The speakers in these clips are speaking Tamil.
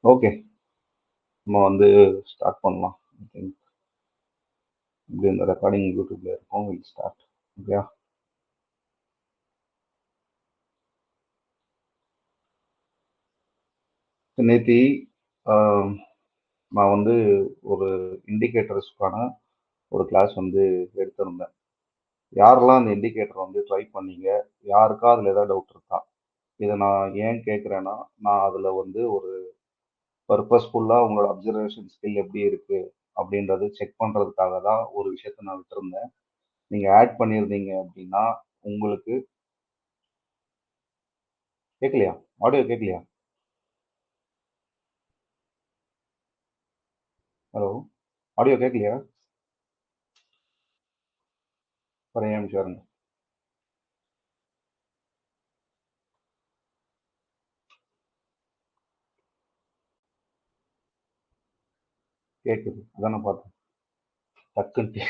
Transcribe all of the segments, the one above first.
ஓகே. நம்ம வந்து ஸ்டார்ட் பண்ணலாம். ஐ திங்க் இப்படி இந்த ரெக்கார்டிங் யூடியூப்ல இருக்கும். Will start. ஓகேயா? நேத்தி ஆஹ், நான் வந்து ஒரு இண்டிகேட்டர்ஸ்க்கான ஒரு கிளாஸ் வந்து எடுத்திருந்தேன். யாரெல்லாம் அந்த இண்டிகேட்டர் வந்து ட்ரை பண்ணீங்க? யாருக்கா அதில் ஏதாவது டவுட் இருக்கா? இதை நான் ஏன் கேட்குறேன்னா, நான் அதில் வந்து ஒரு பர்பஸ்ஃபுல்லாக உங்களோட அப்சர்வேஷன் ஸ்கில் எப்படி இருக்கு அப்படின்றது செக் பண்ணுறதுக்காக தான் ஒரு விஷயத்த நான் விட்டுருந்தேன். நீங்கள் ஆட் பண்ணியிருந்தீங்க அப்படின்னா உங்களுக்கு கேட்கலையா? ஆடியோ கேட்கலையா? ஹலோ, ஆடியோ கேட்கலையா? ஒரு நிமிஷம் இருங்க. கேட்குது, அதான் நான் பார்த்தேன். டக்குன்ட்டு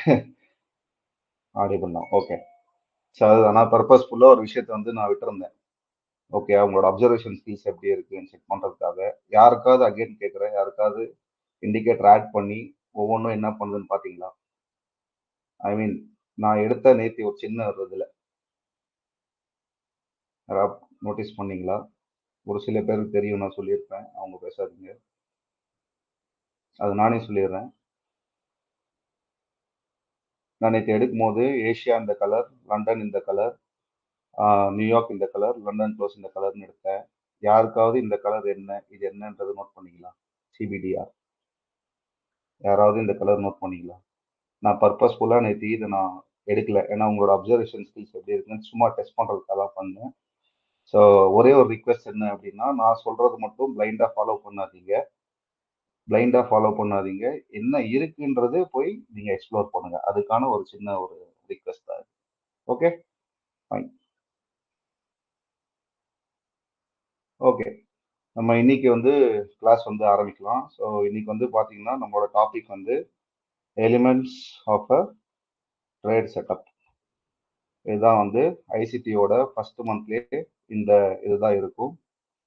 ஆடியோ பண்ணலாம். ஓகே. ஸோ அதுதான் நான் பர்பஸ்ஃபுல்லாக ஒரு விஷயத்தை வந்து நான் விட்டுருந்தேன். ஓகே, அவங்களோட அப்சர்வேஷன் ஸ்கில்ஸ் எப்படி இருக்குன்னு செக் பண்ணுறதுக்காக. யாருக்காவது அகைன் கேட்குறேன், யாருக்காவது இண்டிகேட்டர் ஆட் பண்ணி ஒவ்வொன்றும் என்ன பண்ணுதுன்னு பார்த்தீங்களா? ஐ மீன், நான் எடுத்த நேத்தி ஒரு சின்ன ஒரு இதில் யாராவது நோட்டீஸ் பண்ணீங்களா? ஒரு சில பேருக்கு தெரியும், நான் சொல்லியிருப்பேன், அவங்க பேசாதீங்க. அது நானே சொல்லிடுறேன். நான் நேற்று எடுக்கும் போது ஏஷியா இந்த கலர், லண்டன் இந்த கலர், நியூயார்க் இந்த கலர், லண்டன் க்ளோஸ் இந்த கலர்னு எடுத்தேன். யாருக்காவது இந்த கலர் என்ன, இது என்னன்றது நோட் பண்ணிக்கலாம்? சிபிடிஆர். யாராவது இந்த கலர் நோட் பண்ணிக்கலாம்? நான் பர்பஸ்ஃபுல்லாக நேற்று இதை நான் எடுக்கல. ஏன்னா உங்களோட அப்சர்வேஷன் ஸ்கில்ஸ் எப்படி இருக்குன்னு சும்மா டெஸ்ட் பண்ணுறதுக்காக தான் பண்ணேன். ஸோ ஒரே ஒரு ரிக்வெஸ்ட் என்ன அப்படின்னா, நான் சொல்றது மட்டும் பிளைண்டாக ஃபாலோ பண்ணாதீங்க. பிளைண்டாக ஃபாலோ பண்ணாதீங்க. என்ன இருக்குன்றது போய் நீங்கள் எக்ஸ்ப்ளோர் பண்ணுங்க. அதுக்கான ஒரு சின்ன ஒரு ரிக்வெஸ்ட் தான். Okay, fine. ஓகே, நம்ம இன்னைக்கு வந்து கிளாஸ் வந்து ஆரம்பிக்கலாம். ஸோ இன்னைக்கு வந்து பார்த்தீங்கன்னா நம்மளோட டாபிக் வந்து elements of a trade setup. இதுதான் வந்து ஐசிடியோட ஃபர்ஸ்ட் மந்த்லேயே இந்த இதுதான் இருக்கும்.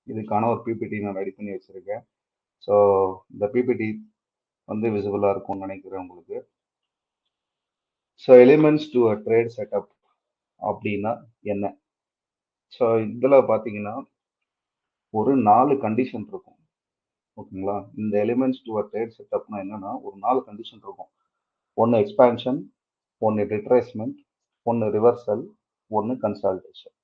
இதுக்கான ஒரு பிபிடி நான் ரெடி பண்ணி வச்சிருக்கேன். ஸோ இந்த பிபிடி வந்து விசிபிளாக இருக்கும்னு நினைக்கிறேன் உங்களுக்கு. So elements to a trade setup அப்படின்னா என்ன? ஸோ இதில் பார்த்தீங்கன்னா ஒரு 4 கண்டிஷன் இருக்கும். ஓகேங்களா? இந்த எலிமெண்ட்ஸ் டு அ ட்ரேட் செட்டப்னா என்னன்னா ஒரு 4 கண்டிஷன் இருக்கும். ஒன்று எக்ஸ்பான்ஷன், ஒன்று ரிட்ரேஸ்மெண்ட், ஒன்று ரிவர்சல், ஒன்று கன்சால்டேஷன்.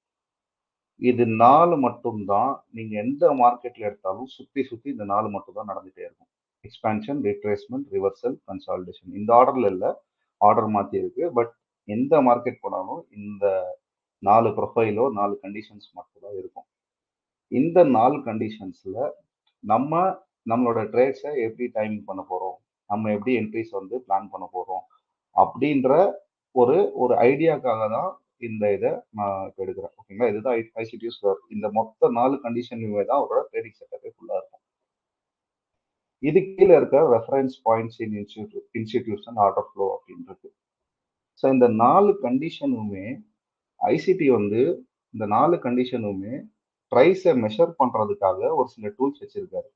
இது 4 மட்டும்தான் நீங்க எந்த மார்க்கெட்ல எடுத்தாலும் சுத்தி சுத்தி இந்த 4 மட்டும் தான் நடந்துட்டே இருக்கும். Expansion, retracement, reversal, consolidation. இந்த ஆர்டர்ல இல்ல, ஆர்டர் மாத்தி இருக்கு. பட் எந்த மார்க்கெட் போனாலும் இந்த 4 ப்ரொஃபைலோ 4 கண்டிஷன்ஸ் மட்டும் தான் இருக்கும். இந்த 4 கண்டிஷன்ஸ்ல நம்ம நம்மளோட ட்ரேட்ஸை எப்படி டைமிங் பண்ண போறோம், நம்ம எப்படி என்ட்ரிஸ் வந்து பிளான் பண்ண போறோம் அப்படின்ற ஒரு ஒரு ஐடியாக்காக தான் இந்த இதை நான் இப்போ எடுக்கிறேன். ஓகேங்களா? இதுதான் ஐசிடிஎஸ் ஒர்க். இந்த மொத்த 4 கண்டிஷனுமே தான் அவரோட ட்ரேடிங் செட்டப்பே ஃபுல்லாக இருக்கும். இது கீழே இருக்க reference points in institution order flow அப்படின்றது. ஸோ இந்த 4 கண்டிஷனுமே ஐசிடி வந்து இந்த 4 கண்டிஷனுமே ப்ரைஸை மெஷர் பண்றதுக்காக ஒரு சில டூல்ஸ் வச்சிருக்காரு.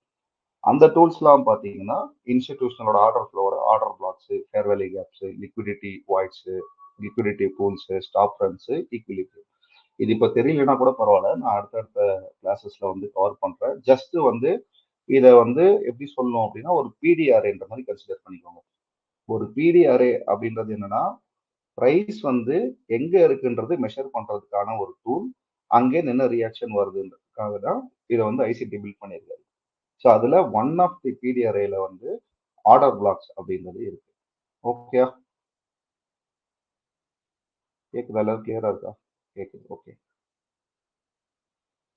அந்த டூல்ஸ்லாம் பார்த்தீங்கன்னா இன்ஸ்டிடியூஷனலோட ஆர்டர் ஃப்ளோட order blocks, fair value gaps, liquidity voids, liquidity pools, stop runs, equilibrium. இது இப்போ தெரியலனா கூட பரவாயில்ல, நான் அடுத்தடுத்த கிளாஸஸ்ல வந்து கவர் பண்றேன். ஜஸ்ட் வந்து இதை வந்து எப்படி சொல்லணும் அப்படின்னா ஒரு பிடிஆர்ஏன்ற மாதிரி கன்சிடர் பண்ணிக்கோங்க. ஒரு பிடிஆர்ஏ அப்படின்றது என்னன்னா பிரைஸ் வந்து எங்க இருக்குன்றது மெஷர் பண்றதுக்கான ஒரு டூல். அங்கே என்ன ரியாக்ஷன் வருதுன்றதுக்காக தான் இதை வந்து ஐசிடி பில்ட் பண்ணியிருக்காரு. ஸோ அதுல ஒன் ஆஃப் தி பிடிஆர்ஏல வந்து ஆர்டர் பிளாக்ஸ் அப்படின்றது இருக்கு. ஓகே, கேக்குதா? எல்லாரும் கிளியரா இருக்கா? கேக்குது. Okay.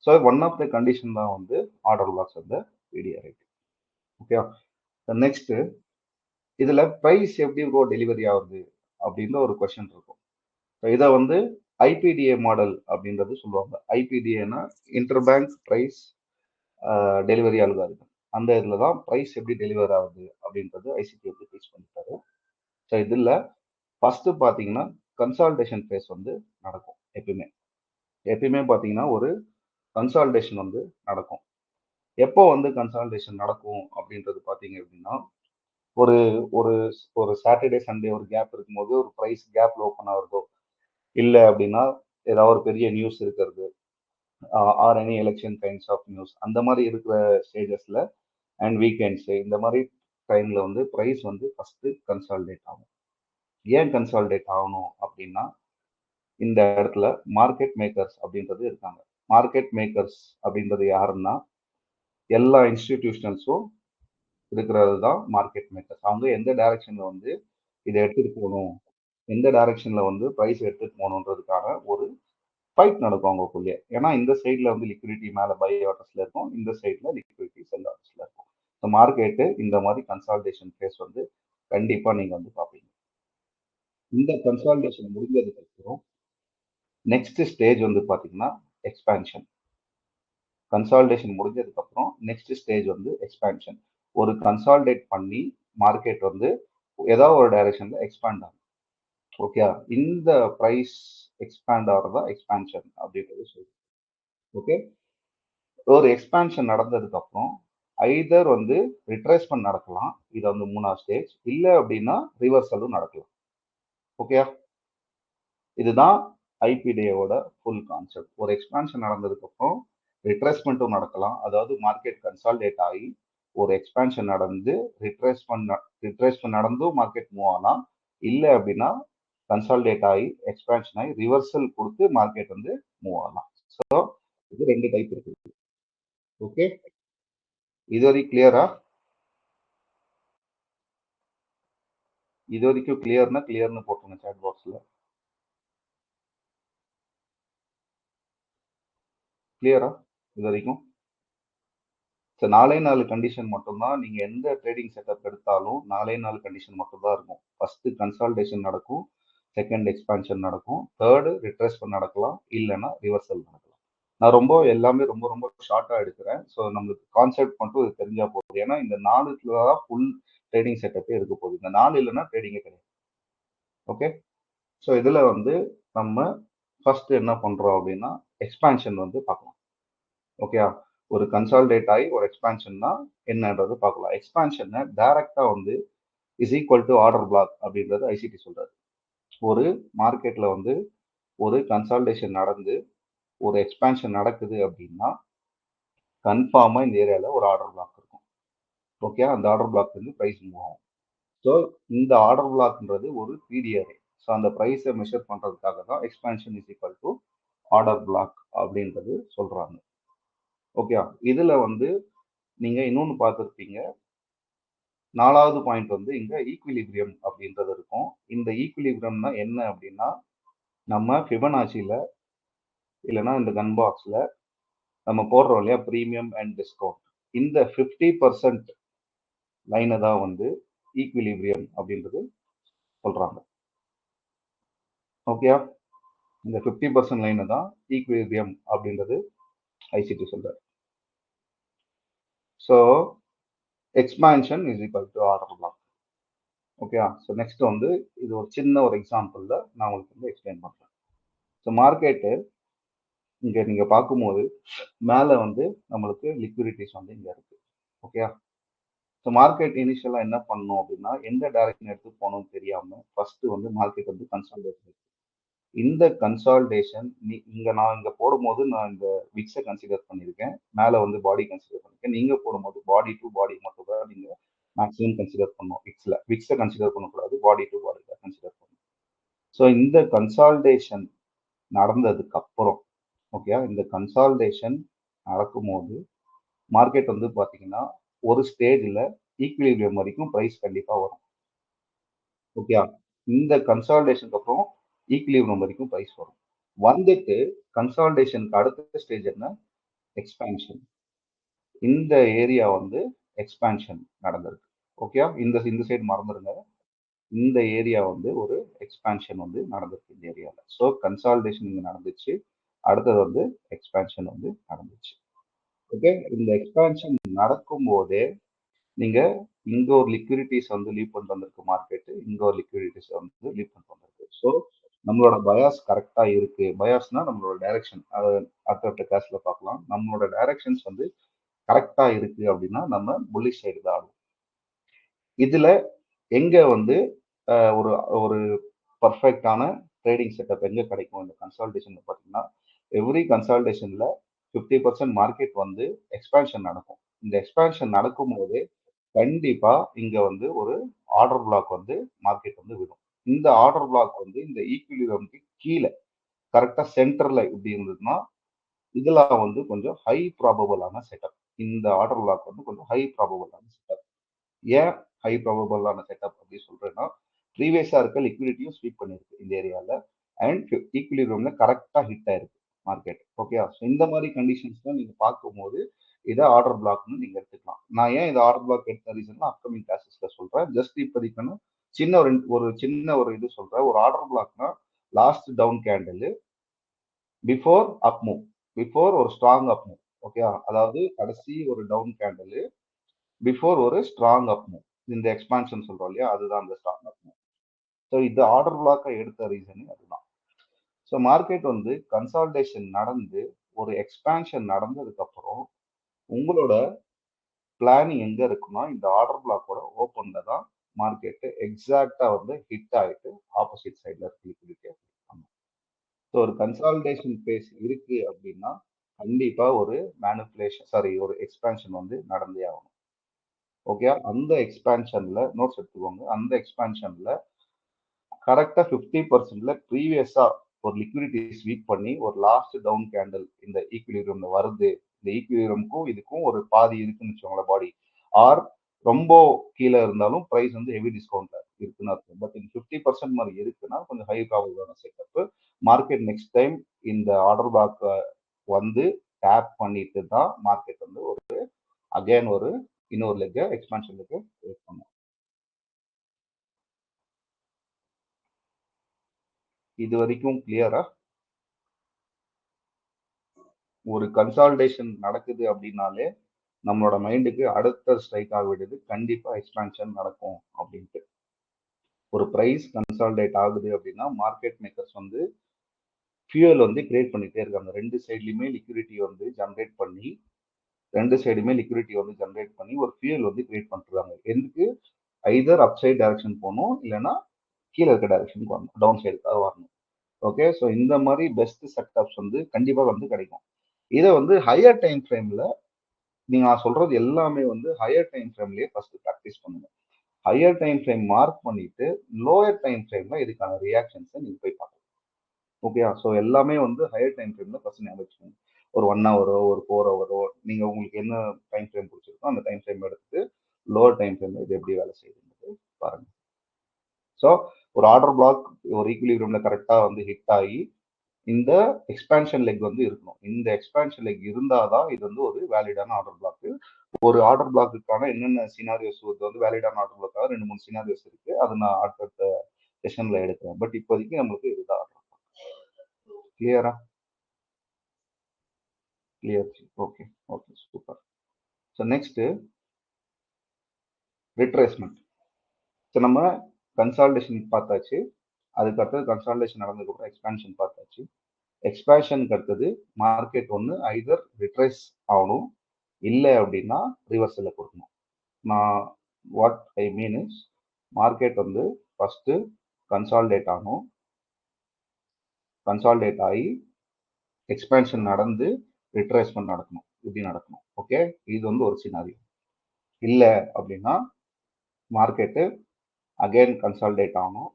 So one of the condition தான் வந்து ஆர்டர் பிளாக்ஸ் அந்த பிடிஆர்ஏ. ஓகே. நெக்ஸ்ட், இதுல பிரைஸ் எப்படி ப்ரோ டெலிவரி ஆகுது அப்படின்ற ஒரு கொஸ்டின் இருக்கும். இதை வந்து ஐபிடிஏ மாடல் அப்படின்றது சொல்லுவாங்க. ஐபிடிஏனா interbank price delivery algorithm. அந்த இதில் தான் ப்ரைஸ் எப்படி டெலிவர் ஆகுது அப்படின்றது ஐசிடி எப்படி டீச் பண்ணிட்டாரு. ஸோ இதில் ஃபர்ஸ்ட் பார்த்தீங்கன்னா கன்சால்டேஷன் ஃபேஸ் வந்து நடக்கும். எப்பயுமே எப்பயுமே பார்த்தீங்கன்னா ஒரு கன்சால்டேஷன் வந்து நடக்கும். எப்போ வந்து கன்சால்டேஷன் நடக்கும் அப்படின்றது பார்த்தீங்க அப்படின்னா, ஒரு ஒரு ஒரு சாட்டர்டே, சண்டே ஒரு கேப் இருக்கும்போது ஒரு பிரைஸ் கேப்ல ஓப்பன் ஆகுறதோ, இல்ல அப்படின்னா ஏதாவது ஒரு பெரிய நியூஸ் இருக்கிறது, or any election kinds of news அந்த மாதிரி இருக்கிற ஸ்டேஜஸ்ல அண்ட் வீக்கெண்ட்ஸ் இந்த மாதிரி டைம்ல வந்து பிரைஸ் வந்து ஃபர்ஸ்ட் கன்சால்டேட் ஆகும். ஏன் கன்சால்டேட் ஆகணும் அப்படின்னா, இந்த இடத்துல மார்க்கெட் மேக்கர்ஸ் அப்படின்றது இருக்காங்க. மார்க்கெட் மேக்கர்ஸ் அப்படின்றது யாருன்னா, எல்லா இன்ஸ்டிடியூஷனல்ஸும் இருக்கிறது தான் மார்க்கெட் மேக்கர்ஸ். அவங்க எந்த டைரக்ஷன்ல வந்து இதை எடுத்துட்டு போகணும், எந்த டைரக்ஷன்ல வந்து பிரைஸ் எடுத்துட்டு போகணுன்றதுக்கான ஒரு ஃபைட் நடக்கும் அவங்களுக்குள்ளே. ஏன்னா இந்த சைட்ல வந்து லிக்விடிட்டி மேல பை ஆர்டர்ஸ்ல இருக்கும், இந்த சைட்ல லிக்விடிட்டி செல் ஆர்டர்ஸ்ல இருக்கும். ஸோ மார்க்கெட்டு இந்த மாதிரி கன்சால்டேஷன் ஃபேஸ் வந்து கண்டிப்பா நீங்க வந்து பார்ப்பீங்க. இந்த கன்சால்டேஷன் முடிஞ்சதுக்கு அப்புறம் நெக்ஸ்ட் ஸ்டேஜ் வந்து பாத்தீங்கன்னா எக்ஸ்பான்ஷன். கன்சால்டேஷன் முடிஞ்சதுக்கு அப்புறம் நெக்ஸ்ட் ஸ்டேஜ் வந்து எக்ஸ்பான்ஷன். ஒரு கன்சால்டேட் பண்ணி மார்க்கெட் வந்து ஏதாவது ஒரு டைரக்ஷன்ல எக்ஸ்பாண்ட் ஆகும். ஓகே, இந்த பிரைஸ் எக்ஸ்பாண்ட் ஆகிறதா எக்ஸ்பான்ஷன் அப்படின்றது சொல்லுது. ஓகே, ஒரு எக்ஸ்பான்ஷன் நடந்ததுக்கு அப்புறம் ஐதர் வந்து ரிட்ரேஸ்மெண்ட் நடக்கலாம், இது வந்து மூணாவது ஸ்டேஜ். இல்ல அப்படின்னா ரிவர்சலும் நடக்கலாம். ஓகே, இதுதான் ஐபிடிஏவோட ஃபுல் கான்செப்ட். ஒரு எக்ஸ்பான்ஷன் நடந்ததுக்கு அப்புறம் ரிட்ரேஸ்மெண்ட்டும் நடக்கலாம், அதாவது மார்க்கெட் கன்சால்டேட் ஆகி ஒரு எக்ஸ்பான்ஷன் நடந்து ரிட்ரேஸ்மெண்ட் நடந்தும் மார்க்கெட் மூவ் ஆகலாம். இல்லை அப்படின்னா கன்சால்டேட் ஆகி எக்ஸ்பான்ஷன் ஆகி ரிவர்சல் கொடுத்து மார்க்கெட் வந்து மூவ் ஆகலாம். ஸோ இது ரெண்டு டைப் இருக்கு. ஓகே, இது வரைக்கும் கிளியரா? இது வரைக்கும் கிளியர்னா கிளியர்னு போட்டுருங்க சாட் பாக்ஸ்ல. கிளியரா இது வரைக்கும்? ஸோ 4 கண்டிஷன் மட்டும்தான். நீங்க எந்த ட்ரேடிங் செட்டப் எடுத்தாலும் 4 கண்டிஷன் மட்டும் தான் இருக்கும். ஃபர்ஸ்ட் கன்சால்டேஷன் நடக்கும், செகண்ட் எக்ஸ்பான்ஷன் நடக்கும், தேர்டு ரிட்ரேஸ்மெண்ட் நடக்கலாம், இல்லைன்னா ரிவர்சல் நடக்கலாம். நான் ரொம்ப எல்லாமே ரொம்ப ரொம்ப ஷார்ட்டா எடுக்கிறேன். ஸோ நம்மளுக்கு கான்செப்ட் மட்டும் இது தெரிஞ்சா போகுது. ஏன்னா இந்த 4த்துல தான் ஃபுல் ட்ரேடிங் செட்டப்பே இருக்க போகுது. இந்த 4 இல்லைன்னா ட்ரேடிங்கே கிடையாது. ஓகே, ஸோ இதுல வந்து நம்ம ஃபர்ஸ்ட் என்ன பண்றோம் அப்படின்னா எக்ஸ்பான்ஷன் வந்து பார்க்கலாம். ஓகே, ஒரு கன்சால்டேட் ஆகி ஒரு எக்ஸ்பான்ஷன்னா என்னன்றது பார்க்கலாம். எக்ஸ்பான்ஷனை டைரக்டா வந்து is equal to order black அப்படின்றது ஐசிடி சொல்றாரு. ஒரு மார்க்கெட்ல வந்து ஒரு கன்சால்டேஷன் நடந்து ஒரு எக்ஸ்பான்ஷன் நடக்குது அப்படின்னா கன்ஃபார்மா இந்த ஏரியால ஒரு ஆர்டர் பிளாக் இருக்கும். ஓகே, அந்த ஆர்டர் பிளாக் வந்து பிரைஸ் மூவ் ஆகும். ஸோ இந்த ஆர்டர் பிளாக்ன்றது ஒரு பிடிஆர்ஏ. ஸோ அந்த ப்ரைஸை மெஷர் பண்றதுக்காக தான் expansion is equal to order black அப்படின்றது சொல்றாங்க. ஓகே, இதுல வந்து நீங்க இன்னொன்னு பார்த்துருப்பீங்க. 4வது பாயிண்ட் வந்து இங்க ஈக்விலிபிரியம் அப்படின்றது இருக்கும். இந்த ஈக்விலிபிரியம்னா என்ன அப்படின்னா, நம்ம ஃபிபனாச்சில இல்லைன்னா இந்த கன் பாக்ஸ்ல நம்ம போடுறோம் இல்லையா ப்ரீமியம் அண்ட் டிஸ்கவுண்ட், இந்த 50% லைனை தான் வந்து ஈக்விலிபிரியம் அப்படின்றது சொல்றாங்க. ஓகே, இந்த 50% லைனை தான் ஈக்விலிபிரியம் அப்படின்றது ஐசிடி சொல்றாரு. So expansion is equal to order black. Okay, so next வந்து இது ஒரு சின்ன ஒரு எக்ஸாம்பிள்ல நான் உங்களுக்கு வந்து எக்ஸ்பிளைன் பண்றேன். ஸோ மார்க்கெட்டு இங்க நீங்க பார்க்கும்போது மேல வந்து நம்மளுக்கு லிக்விடிட்டிஸ் வந்து இங்க இருக்கு. ஓகே, ஸோ மார்க்கெட் இனிஷியலா என்ன பண்ணணும் அப்படின்னா எந்த டைரக்ஷன் எடுத்து போகணும்னு தெரியாம ஃபர்ஸ்ட் வந்து மார்க்கெட் வந்து கன்சால்டேஷன். இந்த கன்சால்டேஷன் இங்க நான் இங்க போடும்போது நான் இந்த விக்ஸை கன்சிடர் பண்ணியிருக்கேன், மேல வந்து பாடி கன்சிடர் பண்ணிருக்கேன். நீங்க போடும்போது பாடி டு பாடி மட்டும் தான் நீங்க மேக்ஸிமம் கன்சிடர் பண்ணணும். விக்ஸை கன்சிடர் பண்ணக்கூடாது, பாடி டு பாடி தான் கன்சிடர் பண்ணணும். ஸோ இந்த கன்சால்டேஷன் நடந்ததுக்கு அப்புறம் ஓகே, இந்த கன்சால்டேஷன் நடக்கும்போது மார்க்கெட் வந்து பாத்தீங்கன்னா ஒரு ஸ்டேஜ்ல ஈக்விலிபிரியம் வரைக்கும் பிரைஸ் கண்டிப்பா வரும். ஓகே, இந்த கன்சால்டேஷனுக்கு அப்புறம் ஈக்விலிபிரியம் வரைக்கும் பிரைஸ் வரும். வந்துட்டு கன்சால்டேஷனுக்கு அடுத்த ஸ்டேஜ் என்ன? எக்ஸ்பான்ஷன். இந்த ஏரியா வந்து எக்ஸ்பான்ஷன் நடந்திருக்கு. ஓகே, இந்த இந்த சைடு மறந்துருங்க. இந்த ஏரியா வந்து ஒரு எக்ஸ்பான்ஷன் வந்து நடந்திருக்கு இந்த ஏரியால. ஸோ கன்சால்டேஷன் இங்க நடந்துச்சு, அடுத்தது வந்து எக்ஸ்பான்ஷன் வந்து நடந்துச்சு. ஓகே, இந்த எக்ஸ்பான்ஷன் நடக்கும் போதே நீங்க இங்க ஒரு லிக்விடிட்டிஸ் வந்து லீவ் பண்ணிட்டு வந்திருக்கு மார்க்கெட், இங்க ஒரு லிக்விடிட்டிஸ் வந்து லீவ் பண்ணிட்டு வந்திருக்கு. ஸோ நம்மளோட பயாஸ் கரெக்டா இருக்கு. பயாஸ்னா நம்மளோட டைரக்ஷன், அதை அடுத்தடுத்த கிளாஸ்ல பார்க்கலாம். நம்மளோட டைரக்ஷன்ஸ் வந்து கரெக்டா இருக்கு அப்படின்னா நம்ம புல்லிஷ் சைடு தான் ஆடும். இதுல எங்க வந்து ஒரு ஒரு பர்ஃபெக்டான ட்ரேடிங் செட்டப் எங்க கிடைக்கும் இந்த கன்சால்டேஷன் பார்த்தீங்கன்னா, எவ்ரி கன்சால்டேஷன்ல 50% மார்க்கெட் வந்து எக்ஸ்பான்ஷன் நடக்கும். இந்த எக்ஸ்பான்ஷன் நடக்கும்போது கண்டிப்பா இங்க வந்து ஒரு ஆர்டர் பிளாக் வந்து மார்க்கெட் வந்து விடும். இந்த ஆர்டர் பிளாக் வந்து இந்த ஈக்விலிபிரியம்க்கு கீழ கரெக்ட்டா சென்டர்ல இப்படி இருந்ததுன்னா, இதெல்லாம் வந்து கொஞ்சம் ஹை ப்ராபபிளான செட்டப். இந்த ஆர்டர் பிளாக் வந்து கொஞ்சம் ஹை ப்ராபபிளான செட்டப். ஏன் ஹை ப்ராபபிளான செட்டப் அப்படி சொல்றேன்னா, ப்ரீவியஸா இருக்க லிக்விடிட்டியும் ஸ்வீப் பண்ணிருக்கு இந்த ஏரியால. அண்ட் ஈக்விலிபிரியம்ல கரெக்ட்டா ஹிட் ஆயிருக்கு மார்க்கெட். ஓகேயா? ஸோ இந்த மாரி கண்டிஷன்ஸ்ல நீங்க பார்க்கும்போது, இத ஆர்டர் பிளாக்ன்னு நீங்க எடுத்துக்கலாம். நான் ஏன் இத ஆர்டர் பிளாக் எடுத்த ரீசன்னா அப்கமிங் கிளாஸஸ்ல சொல்றேன். ஜஸ்ட் இப்போதைக்கு நான் சின்ன ஒரு இது சொல்றேன். ஒரு ஆர்டர் பிளாக்னா last down candle before up move. Before ஒரு ஸ்ட்ராங் அப் மூவ். ஓகேயா? அதாவது கடைசி ஒரு டவுன் கேண்டில் பிஃபோர் ஒரு ஸ்ட்ராங் அப் மூவ். இந்த எக்ஸ்பான்ஷன் சொல்றோம் இல்லையா? அதுதான் அந்த ஸ்ட்ராங் அப் மூவ். ஸோ இது ஆர்டர் பிளாக்கா எடுத்த ரீசன் அதுதான். ஸோ மார்க்கெட் வந்து கன்சால்டேஷன் நடந்து ஒரு எக்ஸ்பான்ஷன் நடந்ததுக்கு அப்புறம் உங்களோட பிளானிங் எங்க இருக்குன்னா இந்த ஆர்டர் பிளாக்கோட ஓப்பன்ல தான் மார்க்கெட் எக்ஸாக்டா வந்து ஹிட் ஆயிட்டு ஆப்போசிட் சைட்ல இருக்கு லிக்விடிட்டி. ஸோ ஒரு கன்சால்டேஷன் பேஸ் இருக்கு அப்படின்னா கண்டிப்பா ஒரு மேனிப்புலேஷன் ஒரு எக்ஸ்பான்ஷன் வந்து நடந்தே ஆகும். ஓகே, அந்த எக்ஸ்பான்ஷன்ல நோட்ஸ் எடுத்துக்கோங்க. அந்த எக்ஸ்பான்ஷன்ல கரெக்டா 50%ல ப்ரீவியஸா ஒரு லிக்விடிட்டி ஸ்வீப் பண்ணி ஒரு லாஸ்ட் டவுன் கேண்டில் இந்த ஈக்விலிபிரியம்ல வருது. இந்த ஈக்விலிபிரியம்க்கும் இதுக்கும் ஒரு பாதி இருக்குன்னு வச்சுக்கோங்களேன் பாடி. ஆர் ரொம்ப கீழே இருந்தாலும் பிரைஸ் வந்து ஹெவி டிஸ்கவுண்ட்ல இருக்குன்னு அர்த்தம். பட் இந்த 50% மாதிரி இருக்குன்னா கொஞ்சம் ஹை ப்ராபபிளான செட்டப். மார்க்கெட் நெக்ஸ்ட் டைம் இந்த ஆர்டர் பிளாக் வந்து டேப் பண்ணிட்டு தான் மார்க்கெட் வந்து ஒரு அகைன் ஒரு இன்னொரு லெக் எக்ஸ்பான்ஷன் லெக் வெயிட் பண்ணும். இது வரைக்கும் கிளியரா? ஒரு கன்சால்டேஷன் நடக்குது அப்படின்னாலே நம்மளோட மைண்டுக்கு அடுத்த ஸ்ட்ரைக் ஆக வேண்டியது கண்டிப்பா எக்ஸ்பான்ஷன் நடக்கும் அப்படின்ட்டு. ஒரு பிரைஸ் கன்சால்டேட் ஆகுது அப்படின்னா மார்க்கெட் மேக்கர்ஸ் வந்து ஃபியூயல் வந்து கிரியேட் பண்ணிட்டே இருக்காங்க. ரெண்டு சைட்லயுமே லிக்விடிட்டி வந்து ஜென்ரேட் பண்ணி ஒரு ஃபியூயல் வந்து கிரியேட் பண்ணிருக்காங்க. எதுக்கு? ஐதர் அப் சைட் டைரக்ஷன் போகணும், இல்லைன்னா கீழே இருக்க டைரக்ஷனுக்கு வரணும், டவுன் சைடுக்காக வரணும். ஓகே, ஸோ இந்த மாதிரி பெஸ்ட் செட்டப்ஸ் வந்து கண்டிப்பா வந்து கிடைக்கும். இதை வந்து ஹையர் டைம் ஃப்ரேம்ல நீங்க நான் சொல்றது எல்லாமே வந்து ஹையர் டைம் ஃப்ரேம்லயே ஃபர்ஸ்ட் ப்ராக்டிஸ் பண்ணுங்க. ஹையர் டைம் ஃப்ரேம் மார்க் பண்ணிட்டு லோயர் டைம் ஃப்ரேம்ல இதுக்கான ரியாக்ஷன்ஸை நீங்க போய் பார்க்கலாம். ஓகேயா? ஸோ எல்லாமே வந்து ஹையர் டைம் ஃப்ரேம்ல ஃபர்ஸ்ட் ஞாபகம் வச்சுக்கோங்க. ஒரு 1 ஹவரோ ஒரு 4 ஹவரோ நீங்க உங்களுக்கு என்ன டைம் ஃப்ரேம் பிடிச்சிருக்கோ அந்த டைம் ஃப்ரேம் எடுத்து லோவர் டைம் ஃப்ரேம்ல இது எப்படி வேலை செய்யுதுன்னு பாருங்க. ஸோ ஒரு ஆர்டர் பிளாக் ஒரு ஈக்குலிபிரியம்ல கரெக்டா வந்து ஹிட் ஆகி இந்த எக்ஸ்பான்ஷன் லெக் வந்து இருக்கணும். இந்த எக்ஸ்பான்ஷன் லெக் இருந்தாதான் இது வந்து ஒரு வேலிடான ஆர்டர் பிளாக். ஒரு ஆர்டர் பிளாக்குக்கான என்னென்ன சினாரியோஸ் வந்து வேலிடான ஆர்டர் பிளாக்காக 2-3 சினாரியோஸ் இருக்கு. அது நான் அடுத்தடுத்த செஷன்ல எடுக்கிறேன். பட் இப்போதைக்கு நம்மளுக்கு இதுதான் கிளியரா? Clear. Okay, okay, super. So next retracement. So நம்ம கன்சால்டேஷன் பார்த்தாச்சு. அதுக்கு அடுத்தது கன்சால்டேஷன் நடந்ததுக்கப்புறம் எக்ஸ்பான்ஷன் பார்த்தாச்சு. எக்ஸ்பான்ஷனுக்கு அடுத்தது மார்க்கெட் ஒன்று ஐதர் ரிட்ரேஸ் ஆகணும், இல்லை அப்படின்னா ரிவர்சலில் கொடுக்கணும். நான் what I mean is market வந்து ஃபர்ஸ்ட் கன்சால்டேட் ஆகணும், கன்சால்டேட் ஆகி எக்ஸ்பான்ஷன் நடந்து ரிட்ரேஸ்மெண்ட் நடக்கணும், இப்படி நடக்கணும். ஓகே, இது வந்து ஒரு சினாரியோ. இல்லை அப்படின்னா மார்க்கெட்டு அகைன் கன்சால்டேட் ஆகணும்,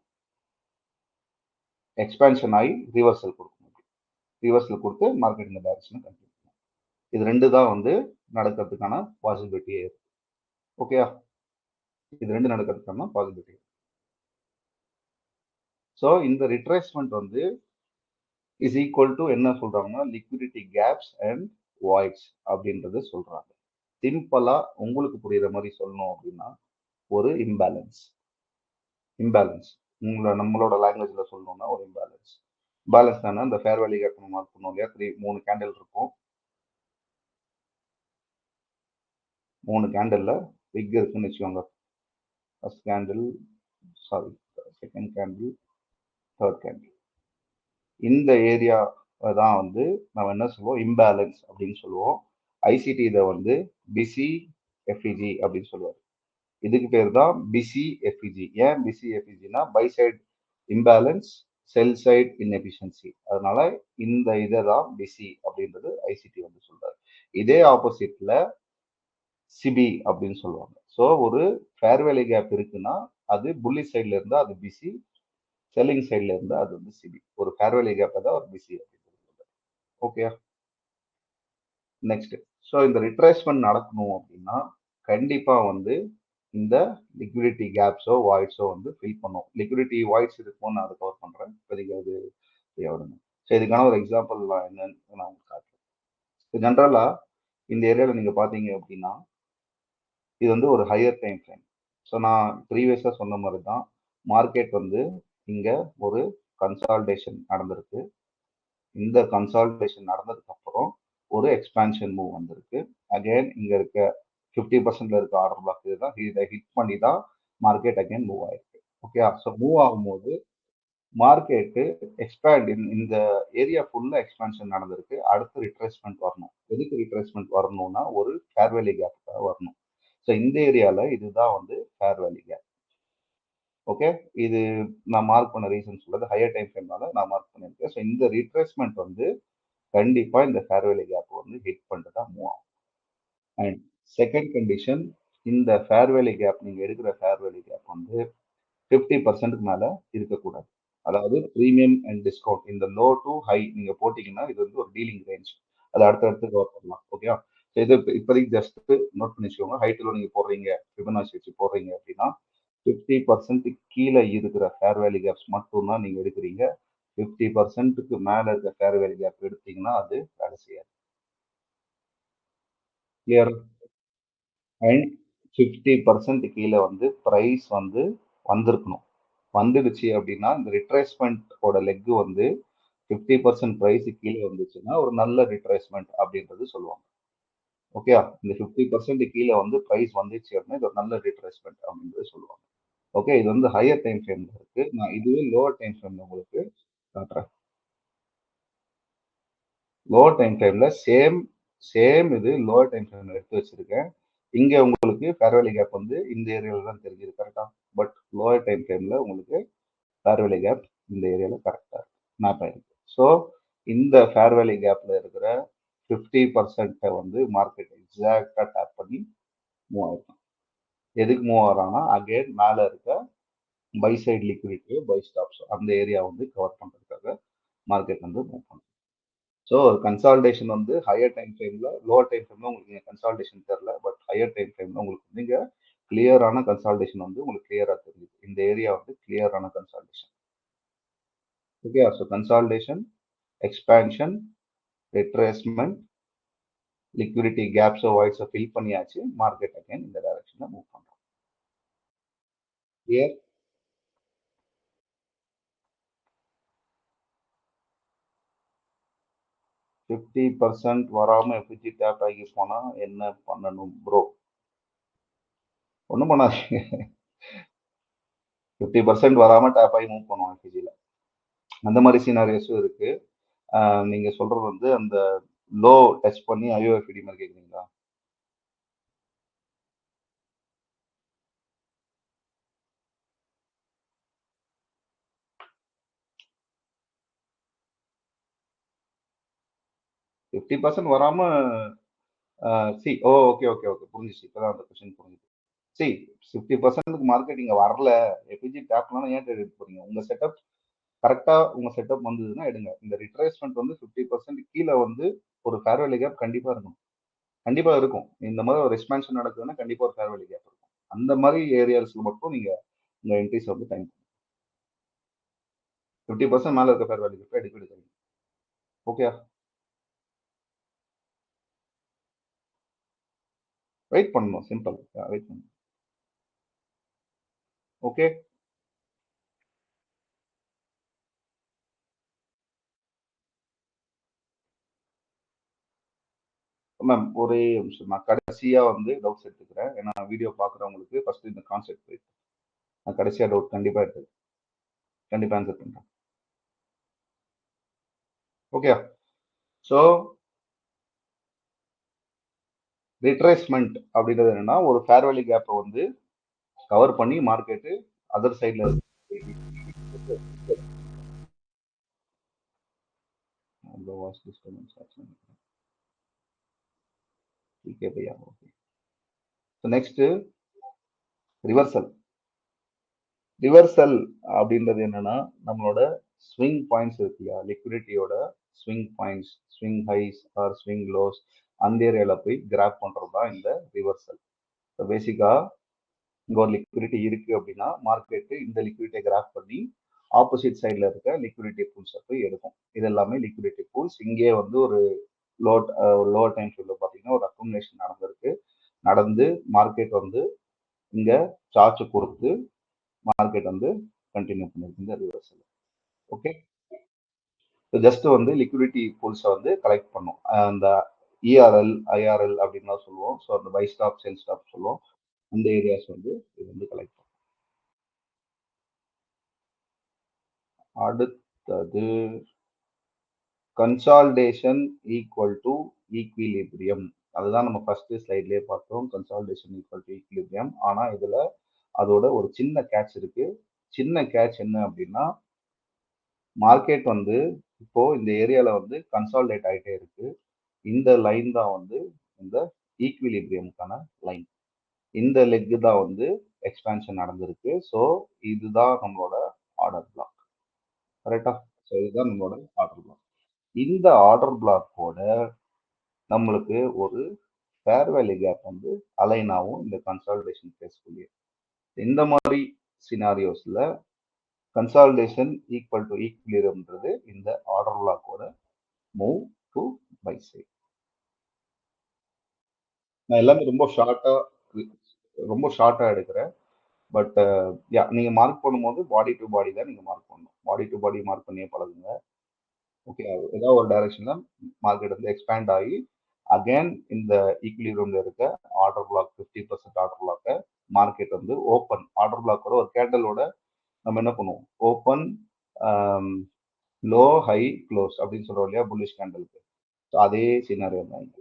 எக்ஸ்பான்ஷன் ஆகி ரிவர்சல் கொடுக்கணும். ரிவர்சல் கொடுத்து மார்க்கெட் இந்த டைரக்ஷனை கண்டினியூ பண்ணணும். இது ரெண்டு தான் வந்து நடக்கிறதுக்கான பாசிபிலிட்டியே இருக்கு. ஓகேயா? இது ரெண்டு நடக்கிறதுக்கான பாசிபிலிட்டி. ஸோ இந்த ரிட்ரேஸ்மெண்ட் வந்து இஸ் ஈக்குவல் டு என்ன சொல்றாங்கன்னா லிக்விடிட்டி கேப்ஸ் அண்ட் வாய்ட்ஸ் அப்படின்றது சொல்றாங்க. சிம்பிளா உங்களுக்கு புரியுற மாதிரி சொல்லணும் அப்படின்னா ஒரு இம்பேலன்ஸ். நம்மளோட லாங்குவேஜ்ல சொல்லணும்னா ஒரு இம்பேலன்ஸ். பேலன்ஸ் தானே இந்த ஃபேர் வேல்யூ கேப் மார்க் பண்ணுவோம் இல்லையா? 3 கேண்டில் இருக்கும். 3 கேண்டில்ல விக் இருக்குன்னு வச்சுக்கோங்க. First candle, second candle, third candle. இந்த ஏரியா தான் வந்து நம்ம என்ன சொல்லுவோம்? இம்பேலன்ஸ் அப்படின்னு சொல்லுவோம். ஐசிடி இதை வந்து பிசி எஃப்இஜி அப்படின்னு சொல்லுவார். இதுக்கு பேர் தான் பிசி எஃப்இஜி. ஏன் பிசி எஃப்இஜினா buy side imbalance, sell side inefficiency. அதனால இந்த இதை தான் பிசி அப்படின்றது ஐசிடி வந்து சொல்றாரு. இதே ஆப்போசிட்ல சிபி அப்படின்னு சொல்லுவாங்க. ஸோ ஒரு ஃபேர்வேலி கேப் இருக்குன்னா அது புள்ளி சைட்ல இருந்தா அது பிசி, செல்லிங் சைட்ல இருந்தா அது வந்து சிபி. ஒரு ஃபேர்வேலி கேப் தான் ஒரு பிசி அப்படின்னு சொல்றாரு. Okay, next. ஸோ இந்த ரிட்ரேஸ்மெண்ட் நடக்கணும் அப்படின்னா கண்டிப்பா வந்து இந்த லிக்விடிட்டி கேப்ஸோ வாய்ட்ஸோ வந்து ஃபில் பண்ணும். லிக்விடிட்டி வாய்ட்ஸ் இருக்கும்னு நான் அதை கவர் பண்றேன். இப்போதைக்கு அது தேவைப்படுங்க. ஸோ இதுக்கான ஒரு எக்ஸாம்பிள் நான் என்னன்னு நான் உங்களுக்கு காட்டுறேன். ஜென்ரலா இந்த ஏரியாவில் நீங்க பாத்தீங்க அப்படின்னா இது வந்து ஒரு ஹையர் டைம் ஃப்ரேம். ஸோ நான் ப்ரீவியஸா சொன்ன மாதிரி தான் மார்க்கெட் வந்து இங்க ஒரு கன்சால்டேஷன் நடந்திருக்கு. இந்த கன்சால்டேஷன் நடந்ததுக்கு அப்புறம் ஒரு எக்ஸ்பான்ஷன் மூவ் வந்திருக்கு. அகைன் இங்க இருக்க 50% இருக்க ஆர்டர் பிளாக் இதுதான், இதை ஹிட் பண்ணி தான் மார்க்கெட் அகைன் மூவ் ஆயிருக்கு. ஓகே, ஸோ மூவ் ஆகும்போது மார்க்கெட்டு எக்ஸ்பேண்ட் இந்த ஏரியா ஃபுல்லா எக்ஸ்பான்ஷன் நடந்திருக்கு. அடுத்து ரிட்ரேஸ்மெண்ட் வரணும். எதுக்கு ரிட்ரேஸ்மெண்ட் வரணும்னா ஒரு ஃபேர்வேலி கேப்புக்காக வரணும். ஸோ இந்த ஏரியால இதுதான் வந்து ஃபேர்வேலி கேப். ஓகே, இது நான் மார்க் பண்ண ரீசன் சொல்றது ஹையர் டைம் ஃப்ரேம்னால நான் மார்க் பண்ணியிருக்கேன். ஸோ இந்த ரிட்ரேஸ்மெண்ட் வந்து கண்டிப்பா இந்த ஃபேர்வேலி கேப் வந்து ஹிட் பண்ணிட்டு தான் மூவ் ஆகும். அண்ட் செகண்ட் கண்டிஷன், இந்த ஃபேர்வேலி கேப் நீங்க எடுக்கிற ஃபேர்வேலி கேப் வந்து 50%க்கு மேல இருக்கக்கூடாது. அதாவது பிரீமியம் அண்ட் டிஸ்கவுண்ட் இந்த லோ டு ஹை நீங்க போட்டீங்கன்னா இது வந்து ஒரு டீலிங் ரேஞ்ச். அது அடுத்தடுத்து கவர் பண்ணலாம். ஓகேவா? இது இப்போதைக்கு ஜஸ்ட் நோட் பண்ணி வச்சுக்கோங்க. ஹைட்ல நீங்க போடுறீங்க, ஃபிபனாச்சி வச்சு போடுறீங்க அப்படின்னா 50% கீழே இருக்கிற ஃபேர் வேல்யூ கேப்ஸ் மட்டும் தான் நீங்க எடுக்கிறீங்க. 50%க்கு மேல இருக்க ஃபேர் வேல்யூ கேப் எடுத்தீங்கன்னா அது வேலை செய்யாது. கிளியர்? அண்ட் 50% கீழே வந்து பிரைஸ் வந்து வந்திருக்கணும். வந்துடுச்சு அப்படின்னா இந்த ரிட்ரேஸ்மெண்ட் ஓட லெக் வந்து 50% பிரைஸ் கீழே வந்துச்சுன்னா ஒரு நல்ல ரிட்ரேஸ்மெண்ட் அப்படின்றது சொல்லுவாங்க. ஓகே, இந்த 50% கீழே வந்து பிரைஸ் வந்துச்சு அப்படின்னா இது ஒரு நல்ல ரிட்ரேஸ்மெண்ட் அப்படின்றது சொல்லுவாங்க. ஓகே, இது வந்து ஹையர் டைம் ஃப்ரேம்ல இருக்கு. நான் இதுவே லோவர் டைம் ஃப்ரேம்ல உங்களுக்கு காட்டுறேன். லோவர் டைம் ஃப்ரேம்ல சேம் இது லோவர் டைம் ஃப்ரேம்ல எடுத்து வச்சிருக்கேன். இங்க உங்களுக்கு ஃபேர்வேலி கேப் வந்து இந்த ஏரியால தான் தெரியுது, கரெக்டா? பட் லோவர் டைம் ஃப்ரேம்ல உங்களுக்கு ஃபேர்வேலி கேப் இந்த ஏரியால கரெக்டா மேப் ஆயிருக்கு. ஸோ இந்த ஃபேர்வேலி கேப்ல இருக்கிற 50% வந்து மார்க்கெட் எக்ஸாக்டா டேப் பண்ணி மூவ் ஆயிருக்கும். எதுக்கு மூவ் ஆகிறான்னா அகைன் மேல இருக்க buy side liquidity, buy stops அந்த ஏரியா வந்து கவர் பண்றதுக்காக மார்க்கெட் வந்து மூவ் பண்ணும். ஸோ கன்சால்டேஷன் வந்து ஹையர் டைம் ஃப்ரேம்ல, லோவர் டைம் ஃப்ரேம்ல உங்களுக்கு கன்சால்டேஷன் தெரியல. பட் ஹையர் டைம் ஃப்ரேம்ல உங்களுக்கு நீங்க கிளியரான கன்சால்டேஷன் வந்து உங்களுக்கு கிளியரா தெரியுது. இந்த ஏரியா வந்து கிளியரான consolidation. Okay, so consolidation, expansion, retracement, liquidity கேப்ஸோ வாய்ஸோ ஃபில் பண்ணியாச்சு. மார்க்கெட் அகைன் இந்த டைரக்ஷன்ல மூவ் பண்றோம். கிளியர்? 50% வராம எஃப்ஜி டேப் ஆகி போனா என்ன பண்ணணும் ப்ரோ? ஒன்றும் பண்ணாதீங்க. 50% வராம டேப் ஆகி மூவ் பண்ணுவோம் எஃப்ஜியில். அந்த மாதிரி சீனாரியோஸும் இருக்கு. நீங்க சொல்றது வந்து அந்த லோ டச் பண்ணி ஐஓஎஃப்டி மாதிரி கேக்குறீங்களா? ஃபிஃப்டி பர்சன்ட் வராம see oh okay okay okay புரிஞ்சிச்சு. இப்பதான் அந்த கொஸ்டின் புரிஞ்சுது. சி 50%க்கு மார்க்கெட் இங்க வரல, எஃப்ஜி டேப்லாம் ஏன் ட்ரேட் எடுக்க போறீங்க? உங்க செட்டப் கரெக்டா உங்க செட்டப் வந்ததுன்னா எடுங்க. இந்த ரிட்ரேஸ்மெண்ட் வந்து 50% கீழே வந்து ஒரு ஃபேர்வேலி கேப் கண்டிப்பா இருக்கும். கண்டிப்பா இருக்கும். இந்த மாதிரி ஒரு எக்ஸ்பான்ஷன் நடக்குதுன்னா கண்டிப்பா ஒரு ஃபேர்வேலி கேப் இருக்கும். அந்த மாதிரி ஏரியாஸ்ல மட்டும் நீங்க உங்க என்ட்ரிஸ் வந்து டைம் 50% மேல இருக்க ஃபேர்வேலி கேப் எடுக்க. ஓகே, வெயிட் பண்ணணும். சிம்பிள். வெயிட் பண்ணணும். ஓகே, மேம் ஒரே நிமிஷம். நான் கடைசியா வந்து டவுட்ஸ் எடுத்துக்கிறேன். ஏன்னா வீடியோ பார்க்குறவங்களுக்கு ஃபர்ஸ்ட் இந்த கான்செப்ட் போயிட்டு நான் கடைசியா டவுட் கண்டிப்பா எடுத்து கண்டிப்பா ஆன்சர் பண்றேன். ஓகே, ஸோ ரிட்ரேஸ்மெண்ட் அப்படின்றது என்னன்னா ஒரு ஃபேர் வேல்யூ கேப்பை வந்து கவர் பண்ணி மார்க்கெட்டு அதர் சைட்ல நெக்ஸ்ட் ரிவர்சல். ரிவர்சல் அப்படின்றது என்னன்னா நம்மளோட ஸ்விங் பாயிண்ட்ஸ் இருக்கு இல்லையா, லிக்விடிட்டியோட swing points, swing highs or swing lows, அந்த ஏரியால போய் கிராப் பண்றது தான் இந்த ரிவர்சல். பேசிக்கா இங்க ஒரு லிக்விடிட்டி இருக்கு அப்படின்னா மார்க்கெட்டு இந்த லிக்விடிட்டியை கிராப் பண்ணி ஆப்போசிட் சைட்ல இருக்க லிக்விடிட்டி பூல்ஸை போய் எடுக்கும். இது எல்லாமே லிக்விடிட்டி பூல்ஸ். இங்கே வந்து ஒரு லோவர் டைம் ஃப்ரேம்ல பாத்தீங்கன்னா ஒரு அக்குமுலேஷன் நடந்திருக்கு. நடந்து மார்க்கெட் வந்து இங்க சார்ஜ் கொடுத்து மார்க்கெட் வந்து கண்டினியூ பண்ணிருக்கு இந்த ரிவர்சல். ஓகே, ஜஸ்ட் வந்து லிக்விடிட்டி பூல்ஸை வந்து கலெக்ட் பண்ணும். அந்த இஆர்எல் ஐஆர்எல் அப்படின்னு சொல்லுவோம். ஸோ அந்த பை ஸ்டாப் செல் ஸ்டாப் சொல்லுவோம். அந்த ஏரியாஸ் வந்து இது வந்து கலெக்ட் பண்ணும். அடுத்தது கன்சால்டேஷன் ஈக்குவல் டு ஈக்விலிபிரியம். அதுதான் நம்ம ஃபர்ஸ்ட் ஸ்லைட்லயே பார்த்தோம். Consolidation equal to equilibrium. ஆனா இதுல அதோட ஒரு சின்ன கேட்ச் இருக்கு. சின்ன கேட்ச் என்ன அப்படின்னா மார்க்கெட் வந்து இப்போ இந்த ஏரியால வந்து கன்சால்டேட் ஆகிட்டே இருக்கு. இந்த லைன் தான் வந்து இந்த ஈக்விலிபிரியமுக்கான லைன். இந்த லெக் தான் வந்து எக்ஸ்பான்ஷன் நடந்திருக்கு. ஸோ இதுதான் நம்மளோட ஆர்டர் பிளாக். கரெக்டா? ஸோ இதுதான் நம்மளோட ஆர்டர் பிளாக். இந்த ஆர்டர் பிளாக்கோட நம்மளுக்கு ஒரு ஃபேர் வேல்யூ கேப் வந்து அலைன் ஆகும் இந்த கன்சால்டேஷன் பேஸ்க்குள்ளேயே. இந்த மாதிரி சினாரியோஸ்ல கன்சால்டேஷன் ஈக்குவல் டு ஈக்விலிபிரியம்ன்றது இந்த ஆர்டர் பிளாக்கோட மூவ் டு பை சைட். நான் எல்லாமே ரொம்ப ஷார்ட்டா எடுக்கிறேன். பட் யா நீங்க மார்க் பண்ணும்போது பாடி டு பாடி தான் நீங்க மார்க் பண்ணணும். பாடி டு பாடி மார்க் பண்ணியே பழகுங்க. ஓகே, ஏதாவது ஒரு டைரக்ஷன்ல மார்க்கெட் வந்து எக்ஸ்பேண்ட் ஆகி அகைன் இந்த ஈக்விலிபிரியம்ல இருக்க ஆர்டர் பிளாக் 50% ஆர்டர் பிளாக்க மார்க்கெட் வந்து ஓப்பன் ஆர்டர் பிளாக்கோட ஒரு கேண்டலோட நம்ம என்ன பண்ணுவோம், ஓப்பன் லோ ஹை க்ளோஸ் அப்படின்னு சொல்றோம் இல்லையா புல்லிஷ் கேண்டலுக்கு. அதே சினாரியோ தான் இங்க.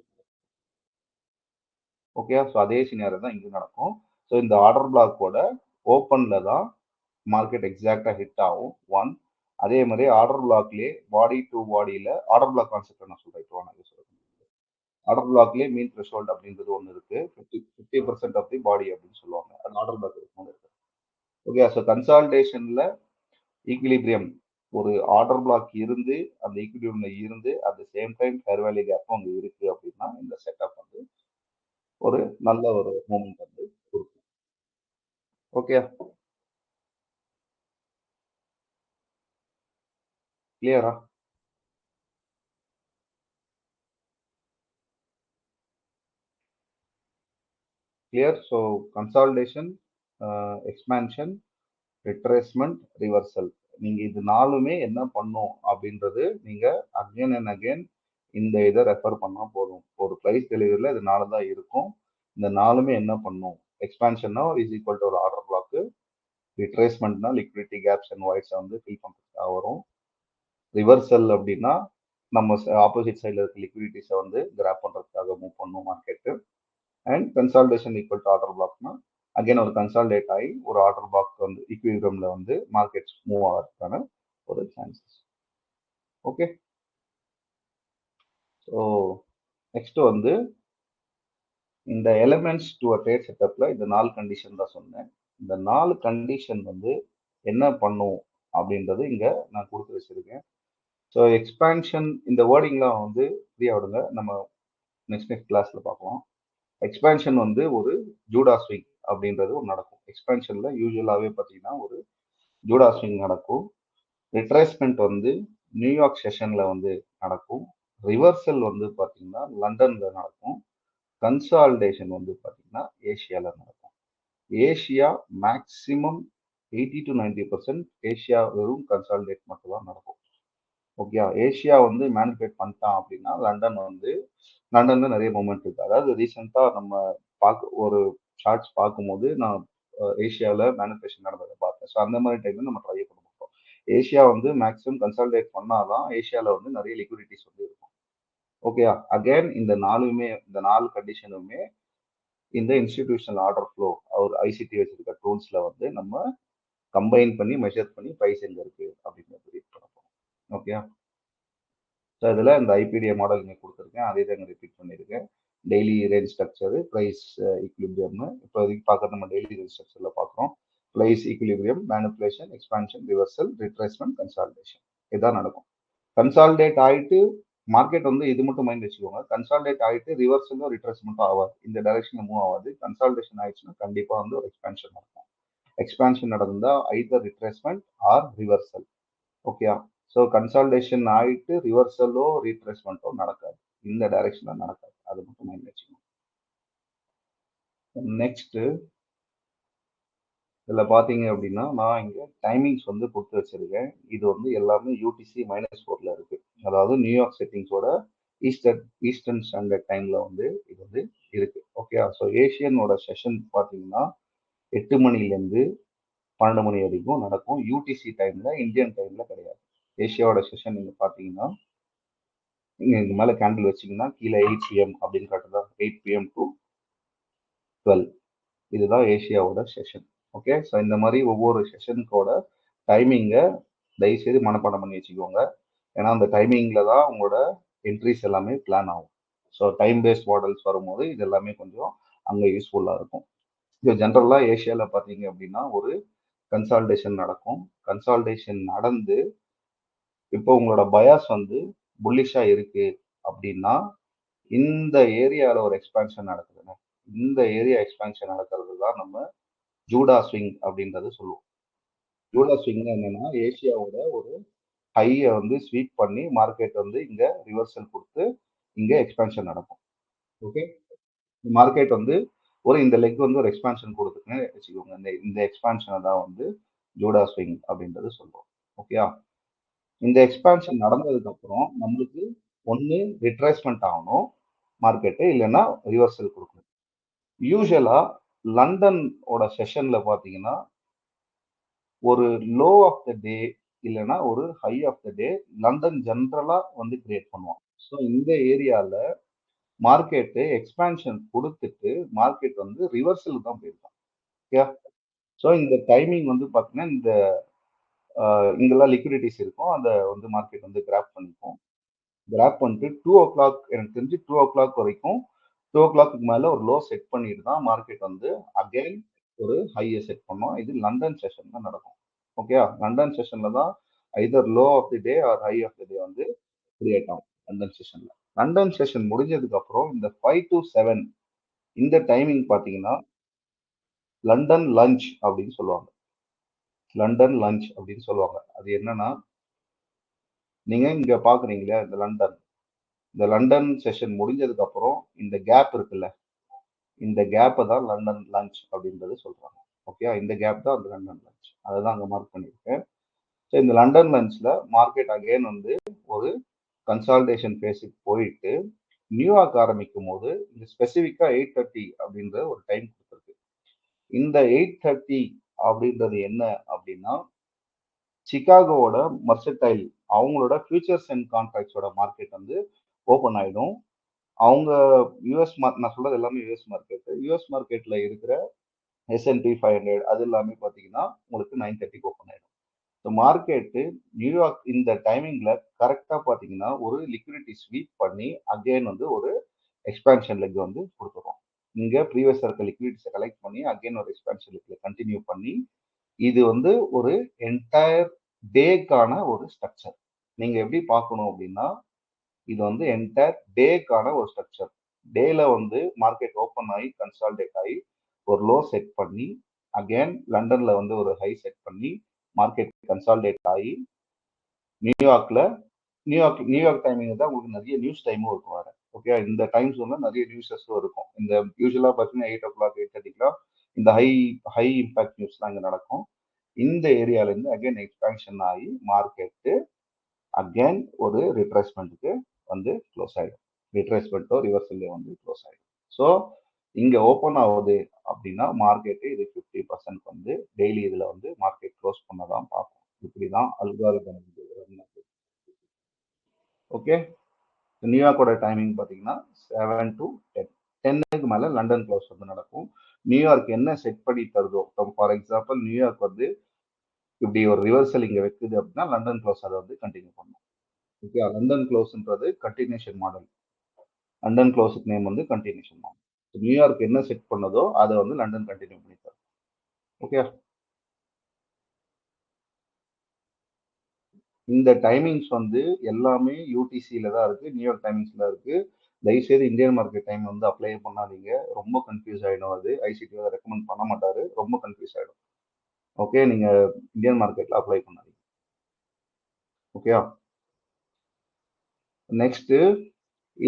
ஓகே, ஸோ அதே சினாரியோ தான் இங்க நடக்கும். ஸோ இந்த ஆர்டர் பிளாக்கோட ஓப்பன்ல தான் மார்க்கெட் எக்ஸாக்டா ஹிட் ஆகும். ஒன், அதே மாதிரி ஆர்டர் பிளாக்லயே பாடி டு பாடியில ஆர்டர் பிளாக் கான்செப்ட் நான் சொல்றேன். இப்போ நான் சொல்றேன் ஆர்டர் பிளாக்லயே மீன் த்ரெஷோல்ட் அப்படின்றது ஒன்று இருக்கு. 50% ஆஃப் தி பாடி அப்படின்னு சொல்லுவாங்க. அது ஆர்டர் பிளாக் இருக்கு. ஓகே, ஸோ கன்சால்டேஷன்ல ஈக்விலிபிரியம் ஒரு ஆர்டர் பிளாக் இருந்து அந்த ஈக்விலிபிரியம்ல இருந்து at the same time fair value கேப்பும் அங்க இருக்கு அப்படின்னா இந்த செட்டப் வந்து ஒரு நல்ல ஒரு மூமெண்ட் வந்து கொடுக்கும். ஓகே, கிளியரா? Clear. So consolidation, expansion, retracement, reversal, நீங்க இது நாலுமே என்ன பண்ணும் அப்படின்றது நீங்க அகைன் அண்ட் அகைன் இந்த இதை ரெஃபர் பண்ணா போதும். ஒரு பிரைஸ் டெலிவரியில இது நாலு தான் இருக்கும். இந்த நாலுமே என்ன பண்ணும், எக்ஸ்பான்ஷன்னா இஸ் ஈக்குவல் டு ஒரு ஆர்டர் பிளாக், ரிட்ரேஸ்மெண்ட்னா லிக்விடிட்டி கேப்ஸ் அண்ட் வாய்ட்ஸை வந்து ஃபில் பண்ணுறதுக்காக வரும், ரிவர்சல் அப்படின்னா நம்ம ஆப்போசிட் சைடில் இருக்க லிக்விடிட்டிஸை வந்து கிராப் பண்ணுறதுக்காக மூவ் பண்ணும் market, and consolidation equal to order பிளாக்னா அகைன் ஒரு கன்சால்டேட் ஆகி ஒரு ஆர்டர் பிளாக் வந்து ஈக்விலிபிரியம்ல வந்து மார்க்கெட்ஸ் மூவ் ஆகிறதுக்கான ஒரு சான்சஸ். ஓகே, ஸோ நெக்ஸ்ட் வந்து இந்த எலிமெண்ட்ஸ் டு அ ட்ரேட் செட்டப்ல இந்த நாலு கண்டிஷன் தான் சொன்னேன். இந்த நாலு கண்டிஷன் வந்து என்ன பண்ணும் அப்படின்றது இங்க நான் கொடுத்து வச்சிருக்கேன். ஸோ எக்ஸ்பான்ஷன் இந்த வேர்டிங்லாம் வந்து ஃப்ரீயா விடுங்க, நம்ம நெக்ஸ்ட் கிளாஸ்ல பார்க்கலாம். எக்ஸ்பான்ஷன் வந்து ஒரு ஜூடா ஸ்விங் அப்படின்றது ஒரு நடக்கும். எக்ஸ்பான்ஷன்ல யூஸ்வலாகவே பார்த்தீங்கன்னா ஒரு ஜூடா ஸ்விங் நடக்கும். ரிட்ரேஸ்மெண்ட் வந்து நியூயார்க் செஷன்ல வந்து நடக்கும். ரிவர்சல் வந்து பார்த்தீங்கன்னா லண்டன்ல நடக்கும். கன்சால்டேஷன் வந்து பார்த்தீங்கன்னா ஏஷியால நடக்கும். ஏஷியா மேக்சிமம் 80 to 90% ஏஷியா வெறும் கன்சால்டேட் மட்டும் தான் நடக்கும். ஓகே, ஏஷியா வந்து மேனிபுலேட் பண்ணிட்டான் அப்படின்னா லண்டன்ல நிறைய மூமெண்ட் இருக்கு. அதாவது ரீசெண்டா நம்ம ஒரு சார்ட்ஸ் பார்க்கும்போது நான் ஏஷியாவில் மேனிபுலேஷன் நடந்ததை பார்த்தேன். ஸோ அந்த மாதிரி டைம்ல நம்ம ட்ரை பண்ண மாட்டோம். ஏஷியா வந்து மேக்ஸிமம் கன்சால்டேட் பண்ணாதான் ஏஷியாவில் வந்து நிறைய லிக்விடிட்டிஸ் வந்து இருக்கும். ஓகே, அகைன் இந்த 4 கண்டிஷனுமே இந்த இன்ஸ்டிடியூஷனல் ஆர்டர் ஃப்ளோ ஒரு ஐசிடி வச்சிருக்க டூல்ஸ்ல வந்து நம்ம கம்பைன் பண்ணி மெஷர் பண்ணி பிரைஸ் எங்க இருக்கு அப்படிங்கிறது ரீட் பண்ண போறோம். ஓகே, ஸோ இதில் இந்த ஐபிடிஏ மாடல் இங்கே கொடுத்துருக்கேன், அதே தான் ரிப்பீட் பண்ணியிருக்கேன். டெய்லி ரேஞ்ச் ஸ்ட்ரக்சரு, ப்ரைஸ் ஈக்குலிபிரியம்னு இப்போதைக்கு பார்க்குறது நம்ம டெய்லி ரேஞ்ச் ஸ்ட்ரக்சரில் பார்க்குறோம். Price equilibrium, manipulation, expansion, reversal, retracement, consolidation இதுதான் நடக்கும். கன்சாலிடேட் ஆகிட்டு மார்க்கெட் வந்து இது மட்டும் மைண்ட் வச்சுக்கோங்க. கன்சாலிடேட் ஆகிட்டு ரிவர்சலும் ரிட்ரேஸ்மெண்ட்டும் ஆகாது, இந்த டைரக்ஷனில் மூவ் ஆகாது. கன்சாலிடேஷன் ஆயிடுச்சுன்னா கண்டிப்பாக வந்து ஒரு எக்ஸ்பான்ஷன் நடக்கும். எக்ஸ்பான்ஷன் நடந்தால் ஐதர் ரிட்ரேஸ்மெண்ட் ஆர் ரிவர்சல். ஓகேயா, ஸோ கன்சால்டேஷன் ஆகிட்டு ரிவர்சலோ ரீட்ரேஸ்மெண்ட்டோ நடக்காது, இந்த டைரக்ஷனில் நடக்காது, அது மட்டும் மைண்ட் வச்சுக்கணும். நெக்ஸ்ட் இதில் பார்த்தீங்க அப்படின்னா நான் இங்கே டைமிங்ஸ் வந்து கொடுத்து வச்சிருக்கேன். இது வந்து எல்லாமே UTC -4 இருக்கு, அதாவது நியூயார்க் செட்டிங்ஸோட ஈஸ்டர்ன் ஸ்டாண்டர்ட் டைம்ல வந்து இது வந்து இருக்கு. ஓகே, ஸோ ஏஷியனோட செஷன் பார்த்தீங்கன்னா 8 மணிலேருந்து 12 மணி வரைக்கும் நடக்கும். UTC டைம்ல, இந்தியன் டைம்ல கிடையாது. ஏஷியாவோட செஷன் நீங்க பார்த்தீங்கன்னா இங்க மேலே கேண்டில் வச்சிங்கன்னா கீழே 8 PM அப்படின்னு காட்டுதா, 8 PM to 12 இதுதான் ஏஷியாவோட செஷன். ஓகே, ஸோ இந்த மாதிரி ஒவ்வொரு செஷனுக்கோட டைமிங்கை தயவுசெய்து மனப்பாடம் பண்ணி வச்சுக்கோங்க. ஏன்னா அந்த டைமிங்கில் தான் உங்களோட என்ட்ரிஸ் எல்லாமே பிளான் ஆகும். ஸோ டைம் பேஸ்ட் மாடல்ஸ் வரும்போது இது எல்லாமே கொஞ்சம் அங்கே யூஸ்ஃபுல்லாக இருக்கும். இப்போ ஜென்ரலாக ஏஷியாவில் பார்த்தீங்க அப்படின்னா ஒரு கன்சால்டேஷன் நடக்கும். கன்சால்டேஷன் நடந்து இப்போ உங்களோட பயாஸ் வந்து புல்லிஷாக இருக்கு அப்படின்னா இந்த ஏரியாவில் ஒரு எக்ஸ்பான்ஷன் நடக்குதுங்க. இந்த ஏரியா எக்ஸ்பான்ஷன் நடக்கிறது தான் நம்ம ஜூடா ஸ்விங் அப்படின்றது சொல்லுவோம். ஜூடா ஸ்விங் என்னன்னா ஏஷியாவோட ஒரு ஹையை வந்து ஸ்வீப் பண்ணி மார்க்கெட் வந்து இங்க ரிவர்சல் கொடுத்து இங்க எக்ஸ்பான்ஷன் நடக்கும். ஓகே, மார்க்கெட் வந்து ஒரு இந்த லெக் வந்து ஒரு எக்ஸ்பான்ஷன் கொடுத்துருக்குன்னு வச்சுக்கோங்க. இந்த எக்ஸ்பான்ஷனை தான் வந்து ஜூடா ஸ்விங் அப்படின்றது சொல்லுவோம். ஓகேயா, இந்த எக்ஸ்பான்ஷன் நடந்ததுக்கு அப்புறம் நம்மளுக்கு ஒன்று ரிட்ரேஸ்மெண்ட் ஆகணும் மார்க்கெட்டு, இல்லைன்னா ரிவர்சல் கொடுக்கணும். யூஸ்வலா லண்டனோட செஷன்ல பாத்தீங்கன்னா ஒரு லோ ஆஃப் த டே இல்லைன்னா ஒரு high of the day London ஜென்ரலா வந்து கிரியேட் பண்ணுவான். ஸோ இந்த ஏரியால மார்க்கெட்டு எக்ஸ்பான்ஷன் கொடுத்துட்டு மார்க்கெட் வந்து ரிவர்சல் தான் போயிருக்கான். ஓகே, ஸோ இந்த டைமிங் வந்து பாத்தீங்கன்னா இந்த இங்கெல்லாம் லிக்விடிட்டிஸ் இருக்கும், அதை வந்து மார்க்கெட் வந்து கிராப் பண்ணிக்கும். கிராப் பண்ணிட்டு 2 o'clock, எனக்கு தெரிஞ்சு 2 o'clock வரைக்கும் 2 o'clock மேல ஒரு லோ செட் பண்ணிட்டு தான் மார்க்கெட் வந்து அகைன் ஒரு ஹையை செட் பண்ணோம். இது லண்டன் செஷன் தான் நடக்கும். ஓகே, லண்டன் செஷன்ல தான் either low of the day or high of the day வந்து கிரியேட் ஆகும் லண்டன் செஷன்ல. லண்டன் செஷன் முடிஞ்சதுக்கு அப்புறம் இந்த 5 to 7 இந்த டைமிங் பாத்தீங்கன்னா லண்டன் லஞ்ச் அப்படின்னு சொல்லுவாங்க. லண்டன் லஞ்ச் அப்படின்னு சொல்லுவாங்க. அது என்னன்னா நீங்க இங்க பாக்குறீங்களா இந்த லண்டன் செஷன் முடிஞ்சதுக்கு அப்புறம் இந்த கேப் இருக்குல்ல, இந்த கேப்பை தான் லண்டன் லஞ்ச் அப்படின்றது சொல்றாங்க. ஓகே, இந்த கேப் தான் அந்த லண்டன் லஞ்ச், அதை தான் அங்கே மார்க் பண்ணியிருக்கேன். ஸோ இந்த லண்டன் லஞ்ச்ல மார்க்கெட் அகைன் வந்து ஒரு கன்சால்டேஷன் ஃபேஸுக்கு போயிட்டு நியூயார்க் ஆரம்பிக்கும் போது இந்த ஸ்பெசிஃபிக்கா 8:30 அப்படின்ற ஒரு டைம் கொடுத்துருக்கு. இந்த 8:30 அப்படின்றது என்ன அப்படின்னா சிகாகோவோட மர்சடைல் அவங்களோட ஃபியூச்சர்ஸ் அண்ட் கான்ட்ராக்ட்ஸோட மார்க்கெட் வந்து ஓப்பன் ஆயிடும். அவங்க யூஎஸ் நான் சொல்றது எல்லாமே யூஎஸ் மார்க்கெட். யூஎஸ் மார்க்கெட்ல இருக்கிற S&P 500 அது எல்லாமே பார்த்தீங்கன்னா உங்களுக்கு 9:30 ஓப்பன் ஆயிடும். ஸோ மார்க்கெட்டு நியூயார்க் இந்த டைமிங்ல கரெக்டாக பார்த்தீங்கன்னா ஒரு லிக்விடிட்டி ஸ்வீப் பண்ணி அகைன் வந்து ஒரு எக்ஸ்பான்ஷன் லெக் வந்து கொடுத்துரும். இங்க ப்ரீவியஸ் இருக்க லிக்விடிட்டிஸை கலெக்ட் பண்ணி அகைன் ஒரு எக்ஸ்பான்ஷன் லெக்ல கண்டினியூ பண்ணி இது வந்து ஒரு என்டையர் டேக்கான ஒரு ஸ்ட்ரக்சர். நீங்க எப்படி பார்க்கணும் அப்படின்னா இது வந்து என்டையர் டேக்கான ஒரு ஸ்ட்ரக்சர். டேல வந்து மார்க்கெட் ஓப்பன் ஆகி கன்சால்டேட் ஆகி ஒரு லோ செட் பண்ணி அகைன் லண்டன்ல வந்து ஒரு ஹை செட் பண்ணி மார்க்கெட் கன்சால்டேட் ஆகி நியூயார்க் டைமிங் தான் உங்களுக்கு நிறைய நியூஸ் டைமும் இருக்கும் வேற. ஓகே, இந்த டைம் ஜோன்ல நிறைய நியூஸஸும் இருக்கும். இந்த யூஸ்வலா பார்த்தீங்கன்னா 8 o'clock 8:30 இந்த ஹை இம்பாக்ட் நியூஸ்லாம் இங்கே நடக்கும். இந்த ஏரியால இருந்து அகைன் எக்ஸ்பான்ஷன் ஆகி மார்க்கெட்டு அகைன் ஒரு ரிட்ரேஸ்மெண்ட்டுக்கு வந்து க்ளோஸ் ஆகிடும். ரிட்ரேஸ்மெண்ட்டோ ரிவர்சல்லே வந்து க்ளோஸ் ஆகிடும். ஸோ இங்கே ஓப்பன் ஆகுது அப்படின்னா மார்க்கெட்டு இது 50% வந்து டெய்லி இதில் வந்து மார்க்கெட் க்ளோஸ் பண்ண தான் பார்ப்போம். இப்படி தான் அல்காரிதம். ஓகே, நியூயார்க்கோட டைமிங் பார்த்தீங்கன்னா 7 to 10. 10க்கு மேலே லண்டன் க்ளோஸ் வந்து நடக்கும். நியூயார்க் என்ன செட் பண்ணி தருதோ, ஃபார் எக்ஸாம்பிள் நியூயார்க் வந்து இப்படி ஒரு ரிவர்சல் இங்கே வைக்குது அப்படின்னா லண்டன் க்ளோஸ் அதை வந்து கண்டினியூ பண்ணும். ஓகே, லண்டன் க்ளோஸ்ன்றது கண்டினியூஷன் மாடல். லண்டன் க்ளோஸுக்கு நேம் வந்து கண்டினியூஷன் மாடல். நியூயார்க் என்ன செட் பண்ணதோ அதை வந்து லண்டன் கண்டினியூ பண்ணி தரும். ஓகே, இந்த டைமிங்ஸ் வந்து எல்லாமே யூடிசியில தான் இருக்கு, நியூயார்க் டைமிங்ஸ்ல இருக்கு. தயவுசெய்து இந்தியன் மார்க்கெட் டைம் வந்து அப்ளை பண்ணாதீங்க, ரொம்ப கன்ஃபியூஸ் ஆகிடும். அது ஐசிடி ரெக்கமெண்ட் பண்ண மாட்டாரு, ரொம்ப கன்ஃபியூஸ் ஆகிடும். ஓகே, நீங்க இந்தியன் மார்க்கெட்ல அப்ளை பண்ணாதீங்க. ஓகே, நெக்ஸ்ட்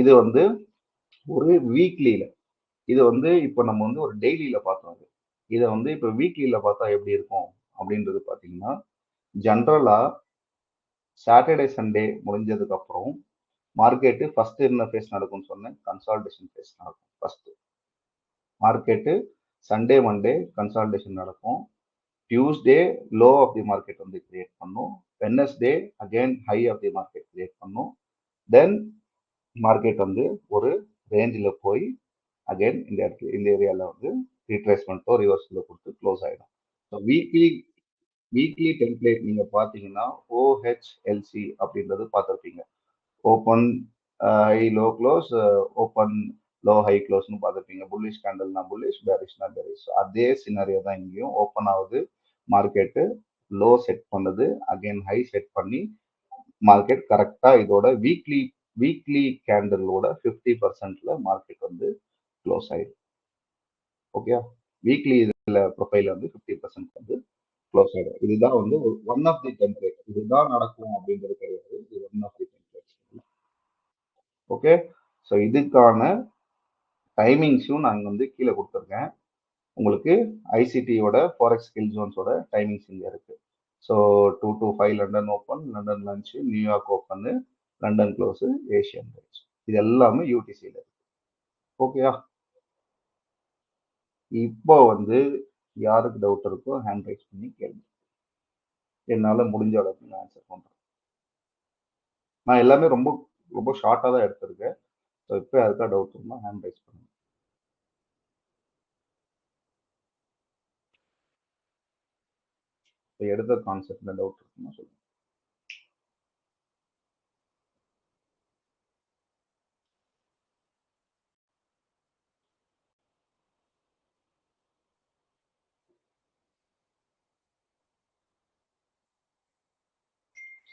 இது வந்து ஒரு வீக்லியில, இது வந்து இப்போ நம்ம வந்து ஒரு டெய்லியில பார்த்தோம். இதை வந்து இப்போ வீக்லியில பார்த்தா எப்படி இருக்கும் அப்படின்றது பார்த்தீங்கன்னா, ஜென்ரலா சாட்டர்டே சண்டே முடிஞ்சதுக்கு அப்புறம் மார்க்கெட்டு ஃபர்ஸ்ட் என்ன ஃபேஸ் நடக்கும்னு சொன்னேன், கன்சால்டேஷன் ஃபேஸ் நடக்கும். First market Sunday Monday consolidation நடக்கும். Tuesday low of the market வந்து கிரியேட் பண்ணும். Wednesday again high of the market create பண்ணும். தென் மார்க்கெட் வந்து ஒரு ரேஞ்சில் போய் அகைன் இந்த இடத்துல இந்த ஏரியாவில் வந்து ரீட்ரேஸ்மெண்ட்டோ ரிவர்ஸில் கொடுத்து க்ளோஸ் ஆகிடும். ஸோ வீக்லி டெம்ப்ளேட் நீங்கள் பார்த்தீங்கன்னா ஓஹெச்எல்சி அப்படின்றது பார்த்துருப்பீங்க. Open high low close, open low high க்ளோஸ்னு பார்த்துருப்பீங்க. புல்லிஷ் கேண்டல்னா புல்லிஷ், பேரிஷ்னா பேரிஷ். அதே சினாரியோ தான் இங்கேயும். ஓப்பன் ஆகுது, மார்க்கெட்டு லோ செட் பண்ணுது, அகைன் ஹை செட் பண்ணி மார்க்கெட் கரெக்டாக இதோட வீக்லி கேண்டலோட 50%ல மார்க்கெட் வந்து க்ளோஸ் ஆயிடும். ஓகே, வீக்லி இதில் ப்ரொஃபைல் வந்து 50% வந்து க்ளோஸ் ஆகிடும். இதுதான் வந்து ஒன் ஆஃப் தி டெம்ப்ளேட். இதுதான் நடக்கும் அப்படின்றது கிடையாது, இது one of the template. Okay, so இதுக்கான டைமிங்ஸும் நாங்கள் வந்து கீழே கொடுத்துருக்கேன். உங்களுக்கு ஐசிடியோட ஃபாரெக்ஸ் ஸ்கில் ஜோன்ஸோட டைமிங்ஸ் இங்கே இருக்குது. So 2 to 5 London open, London lunch, New York open, London close, Asian range. இது எல்லாமே யூடிசியில் இருக்கு. ஓகேயா, இப்போ வந்து யாருக்கு டவுட் இருக்கோ ஹேண்ட் ரைஸ் பண்ணி கேளுங்க, என்னால் முடிஞ்ச அளவுக்கு நான் ஆன்சர் பண்ணுறேன். நான் எல்லாமே ரொம்ப ரொம்ப ஷார்ட்டாக தான் எடுத்திருக்கேன். ஸோ இப்போ யாருக்கா டவுட் இருந்தால் ஹேண்ட் ரைஸ் பண்ணுங்க. இப்போ எடுத்த கான்செப்டில் டவுட் இருக்குன்னா சொல்லுங்கள்.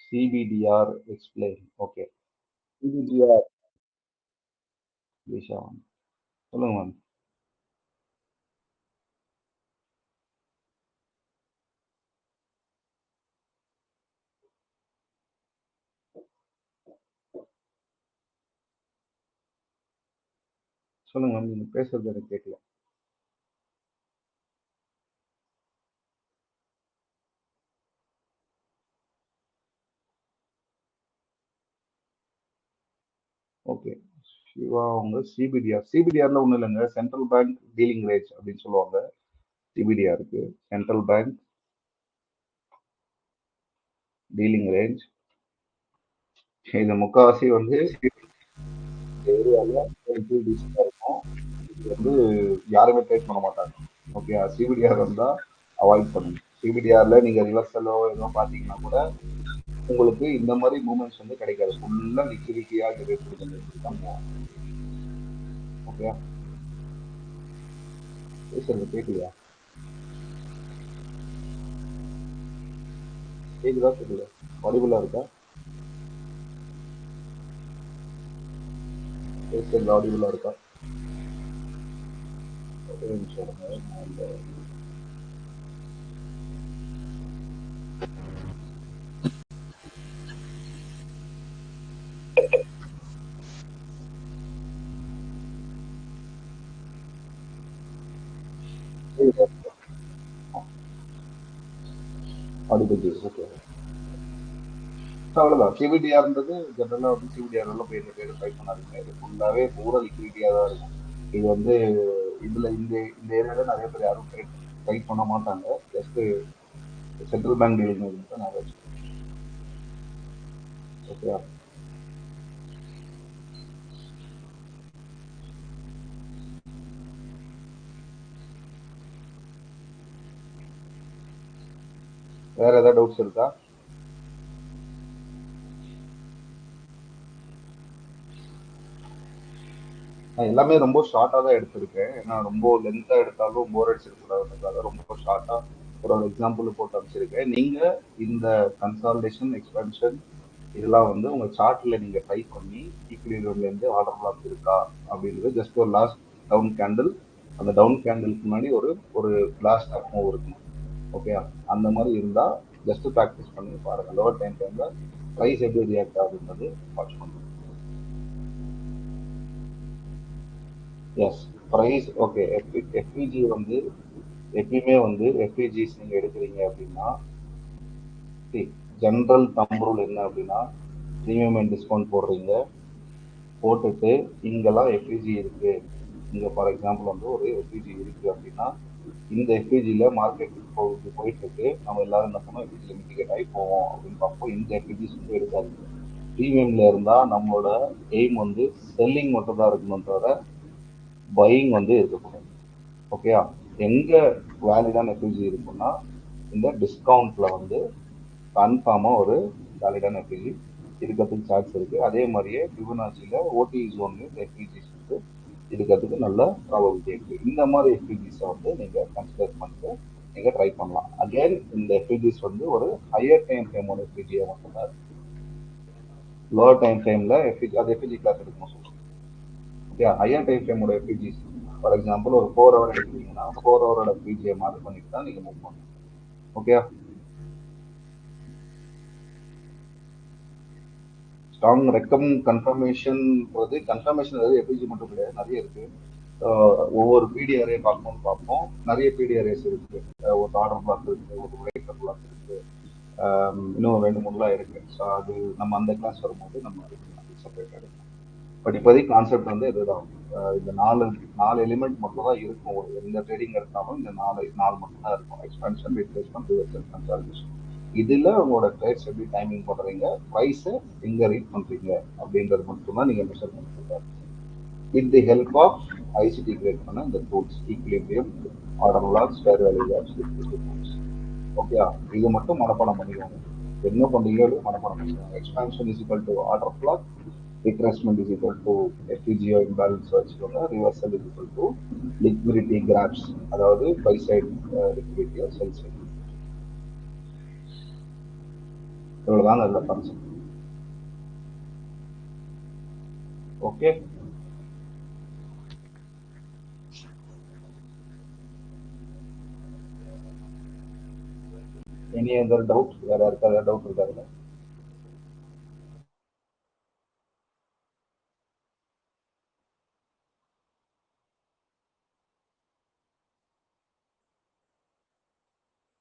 சிபிடிஆர் எக்ஸ்பிளைன். ஓகே, சிபிடிஆர் விஷா சொல்லுங்க மேம். சொல்லுங்க மேம், நீங்க பேசுறது எனக்கு கேட்கல. ஓகே, சிவா அவங்க சிபிடிஆர்ல ஒன்றும் இல்லைங்க, சென்ட்ரல் பேங்க் டீலிங் ரேட்ஸ் அப்படின்னு சொல்லுவாங்க. சிபிடிஆருக்கு சென்ட்ரல் பேங்க் டீலிங் ரேஞ்ச். இது முக்கால்வாசி வந்து ஏரியாவில் இருக்கும். இது வந்து யாருமே ட்ரேட் பண்ண மாட்டாங்க. ஓகே, சிபிடிஆர் வந்தால் அவாய்ட் பண்ணுங்க. சிபிடிஆர்ல நீங்கள் ரிவர்சலோ ஏதோ பார்த்தீங்கன்னா கூட உங்களுக்கு இந்த மாதிரி மூமெண்ட்ஸ் வந்து கிடைக்காது. ஃபுல்லாக லிக்விடிட்டியாக கிரியேட் பண்ணி தான் போகும். ஓகே, பேசுறது கேட்கலையா? கேட்குதா கேட்கல? ஆடிபிளாக இருக்கா? பேசுறது ஆடிபிளாக இருக்கா? ஒரே நிமிஷம் இருங்க. நான் இந்த ஆடிபிள். ஓகே, அவ்வளோதான். சிபிடிஆர்ன்றது ஜென்ரலாக வந்து சிபிடிஆர் போய் இந்த ட்ரேட் ட்ரை பண்ணாதீங்க. இது ஃபுல்லாகவே பூரா லிக்விடிட்டியாக தான் இருக்கும். இது வந்து இதில் இந்த ஏரியாவில் நிறைய பேர் யாரும் ட்ரை பண்ண மாட்டாங்க. ஜஸ்ட்டு சென்ட்ரல் பேங்க் டீலிங் மட்டும் நான் வச்சுக்கேன். ஓகே, வேற ஏதாவது டவுட்ஸ் இருக்கா? நான் எல்லாமே ரொம்ப ஷார்ட்டா தான் எடுத்திருக்கேன். ஏன்னா ரொம்ப லென்த்தா எடுத்தாலும் போர் அடிச்சிடக்கூடாதுன்றதுக்காக ரொம்ப ஷார்ட்டா ஒரு எக்ஸாம்பிள் போட்டு அமைச்சிருக்கேன். நீங்க இந்த கன்சாலிடேஷன், எக்ஸ்பென்ஷன் இதெல்லாம் வந்து உங்க சார்ட்ல நீங்க டைப் பண்ணி ஈக்விலிபிரியம்ல இருந்து ஆர்டர் பிளாக் இருக்கா அப்படின்றது ஜஸ்ட் ஒரு லாஸ்ட் டவுன் கேண்டில், அந்த டவுன் கேண்டிலுக்கு முன்னாடி ஒரு ஒரு லாஸ்ட் அப் மூவ் இருக்கணும். ஓகே, அந்த மாதிரி இருந்தா ஜஸ்ட் ப்ராக்டிஸ் பண்ணி பாருங்க. லோவர் டைம் டைம்ல ப்ரைஸ் எப்படி ரியாக்ட் ஆகுதுன்றது வாட்ச் பண்ணுங்க. Yes, price okay. எஃபிஜி வந்து எப்பயுமே வந்து எஃபிஜிஸ் நீங்க எடுக்கிறீங்க அப்படின்னா ஜென்ரல் தம் ரூல் என்ன அப்படின்னா ப்ரீமியம் அண்ட் டிஸ்கவுண்ட் போடுறீங்க, போட்டுட்டு இங்கெல்லாம் எஃபிஜி இருக்கு, இங்க ஃபார் எக்ஸாம்பிள் வந்து ஒரு எஃபிஜி இருக்கு அப்படின்னா இந்த எஃபிஜில மார்க்கெட் போயிட்டு இருக்கு, நம்ம எல்லாரும் என்ன பண்ணோம், எஃபிஜில மிட்டிகேட் ஆகி போவோம் அப்படின்னு பார்ப்போம். இந்த எஃபிஜிஸ் வந்து எடுக்காதீங்க. ப்ரீமியம்ல இருந்தா நம்மளோட எய்ம் வந்து செல்லிங் மட்டும் தான் இருக்கணும் தவிர பையிங் வந்து இருக்கக்கூடாது. ஓகேயா? எங்க வேலிடான எஃபிஜி இருக்குன்னா இந்த டிஸ்கவுண்ட்ல வந்து கன்ஃபார்மா ஒரு வேலிடான எஃபிஜி இருக்கிறதுக்கு சான்ஸ் இருக்கு. அதே மாதிரியே ஃபிபனாச்சில ஓடி ஜோன்ல இந்த எஃபிஜிஸ் வந்து இருக்கிறதுக்கு நல்ல ப்ராபபிலிட்டி இருக்கு. இந்த மாதிரி எஃபிஜிஸை வந்து நீங்க கன்சிடர் பண்ணிட்டு நீங்க ட்ரை பண்ணலாம். அகைன் இந்த எஃபிஜிஸ் வந்து ஒரு ஹையர் டைம் ஃப்ரேமோட எஃபிஜியை மட்டும்தான் இருக்கு. லோவர் டைம் ஃப்ரேம்ல எஃபிஜி அது எஃபிஜி கிளாஸ் எடுக்கணும் சொல்லுவோம். ஓகே, ஹையர் டைம் ஃப்ரேமோட எஃபிஜிஸ் ஃபார் எக்ஸாம்பிள் ஒரு 4 ஹவர் எடுக்கிறீங்கன்னா 4 ஹவரோட எஃபிஜியை மார்க் பண்ணிட்டு தான் நீங்க மூவ் பண்ணணும். ஓகே, ஸ்ட்ராங் கன்ஃபர்மேஷன் எஃபிஜி மட்டும் கிடையாது, நிறைய இருக்கு. ஒவ்வொரு பிடிஆரே பார்க்கணும்னு பார்ப்போம். நிறைய பிடிஆர்ஏஸ் இருக்கு. ஒரு ஆர்டர் பிளாக் இருக்கு, ஒரு பிரேக்கர் பிளாக் இருக்கு, இன்னும் 2 3 இருக்கு. ஸோ அது நம்ம அந்த கிளாஸ் வரும்போது நம்ம செப்பரேட் எடுக்கலாம். பட் இப்போதைக்கு கான்செப்ட் வந்து இதுதான். இந்த நாலு நாலு எலிமெண்ட் மட்டும் தான் இருக்கும். ஒரு எந்த ட்ரேடிங் எடுத்தாலும் இந்த நாலு நாலு மட்டும் தான் இருக்கும். எக்ஸ்பென்ஷன், ரிப்ளேஸ்மெண்ட், ரிவர்சல், கன்சாலிடேஷன். இதுல உங்களோட ட்ரேட்ஸ் எப்படி டைமிங் பண்றீங்க, ப்ரைஸை எங்க ரீட் பண்றீங்க அப்படின்றது மட்டும் தான் நீங்க மெஷர் பண்ணிட்டு with the help of ICT create பண்ண இந்த tools equilibrium, order blocks, fair value gaps, liquidity tools. Okay, இது மட்டும் மனப்பாடம் பண்ணிக்கோங்க. என்ன பண்றீங்களோ மனப்பாடம் பண்ணிக்கோங்க. Expansion is equal to order block, retracement is equal to எஃபிஜிஓ இம்பேலன்ஸ் வச்சுக்கோங்க, reversal is equal to liquidity grabs, அதாவது பை சைடு லிக்விடிட்டியோ செல் சைடு. இவ்வளவுதான் நல்ல concept. Okay, any other doubt? வேற யாருக்காவது டவுட் இருக்காதுல்ல?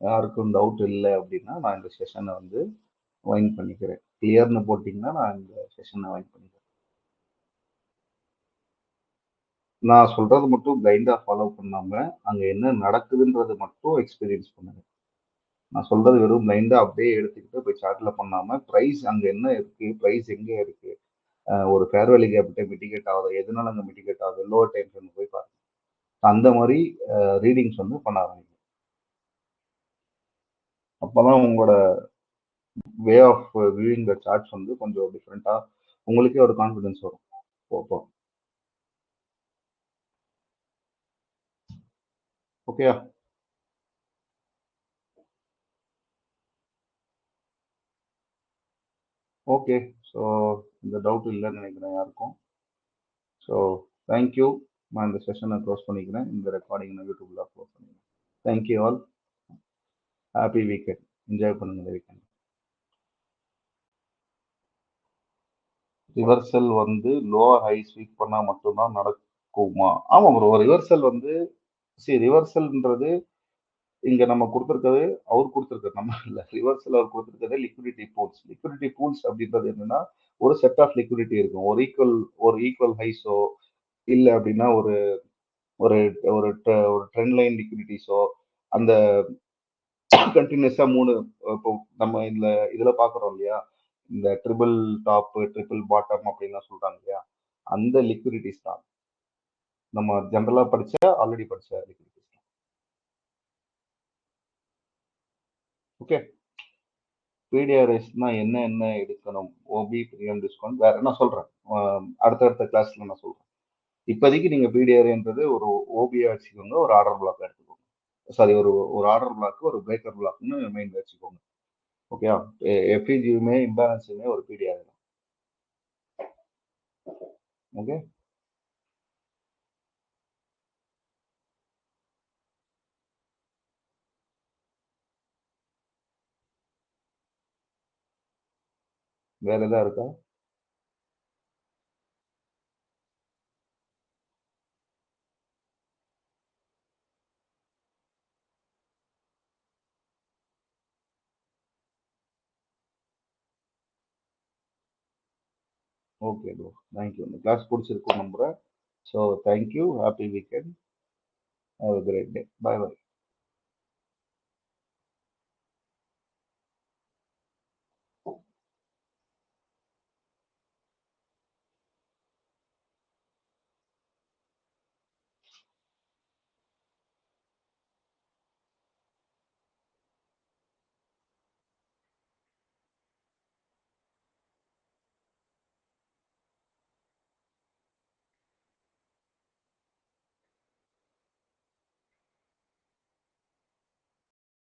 யாருக்கும் டவுட் இல்லை அப்படின்னா நான் இந்த செஷனை வந்து வைண்ட் பண்ணிக்கிறேன். கிளியர்னு போட்டிங்கன்னா நான் இந்த செஷனை வைண்ட் பண்ணிக்கிறேன். நான் சொல்றது மட்டும் பிளைண்டா ஃபாலோ பண்ணாம அங்க என்ன நடக்குதுன்றது மட்டும் எக்ஸ்பீரியன்ஸ் பண்ணுங்க. நான் சொல்றது வெறும் பிளைண்டா அப்படியே எடுத்துக்கிட்டு போய் சார்ட்ல பண்ணாம பிரைஸ் அங்க என்ன இருக்கு, பிரைஸ் எங்க இருக்கு, ஒரு ஃபேர் வேல்யூ கேப்ட மிட்டிகேட் ஆகுது, எதனால அங்க மிட்டிகேட் ஆகுது, லோவர் டைம் ஃப்ரேம் போய் பாருங்க. அந்த மாதிரி ரீடிங்ஸ் வந்து பண்ண ஆரம்பிக்கும். அப்பதான் உங்களோட way of viewing the charts வந்து கொஞ்சம் டிஃப்ரெண்டா உங்களுக்கே ஒரு கான்ஃபிடன்ஸ் வரும். ஓப்போ ஓகே ஓகே. ஸோ இந்த டவுட் இல்லைன்னு நினைக்கிறேன் யாருக்கும். So thank you. நான் இந்த செஷனை க்ளோஸ் பண்ணிக்கிறேன். இந்த ரெக்கார்டிங் நான் யூடியூப்ல அப்லோட் பண்ணிக்கிறேன். Thank you all. Happy weekend. Enjoy பண்ணுங்க இந்த வீக்கெண்ட். ரிவர்சல் வந்து லோவர் ஹை ஸ்வீப் பண்ணா மட்டும்தான் நடக்குமா? ஆமா ப்ரோ, ரிவர்சல் வந்து ரிவர்சல்ன்றது இங்க நம்ம கொடுத்துருக்கிறது, அவர் கொடுத்துருக்கிறது நம்ம இல்ல. ரிவர்சல் அவர் கொடுத்துருக்கிறது லிக்விடிட்டி பூல்ஸ். லிக்விடிட்டி பூல்ஸ் அப்படின்றது என்னன்னா ஒரு செட் ஆஃப் லிக்விடிட்டி இருக்கும். ஒரு ஈக்குவல் ஹைஸோ இல்ல அப்படின்னா ஒரு ஒரு ஒரு ஒரு ட்ரெண்ட் லைன் லிக்விடிட்டிஸோ அந்த கண்டினியூஸா 3 இப்போ நம்ம இதுல பாக்குறோம் இல்லையா, இந்த ட்ரிபிள் டாப் ட்ரிபிள் பாட்டம் அப்படின்லாம் சொல்றாங்க இல்லையா, அந்த லிக்விடிட்டிஸ் தான் நம்ம ஜென்ரலா ஆல்ரெடி படிச்ச லிக்விடிட்டிஸ். ஓகே. பிடிஆர்எஸ்னா என்ன என்ன எடுக்கணும், ஓபி ப்ரீமியம் டிஸ்கவுண்ட் வேற நான் சொல்றேன். அடுத்தடுத்த கிளாஸ்ல நான் சொல்றேன். இப்போதைக்கு நீங்க பிடிஆர்ன்றது ஒரு ஓபியா வச்சுக்கோங்க, ஒரு ஆர்டர் பிளாக் எடுத்துக்கோங்க. சாரி, ஒரு ஒரு ஆர்டர் பிளாக், ஒரு பிரேக்கர் பிளாக்னு மெயின் வச்சுக்கோங்க. ஓகே, எஃப்இஜியுமே இம்பேலன்ஸுமே ஒரு பிடிஆர் தான். ஓகே, வேற எதா இருக்கா? Okay bro, thank you. இந்த கிளாஸ் பிடிச்சிருக்கும் நம்புறேன். So thank you, happy weekend, have a great day, bye bye.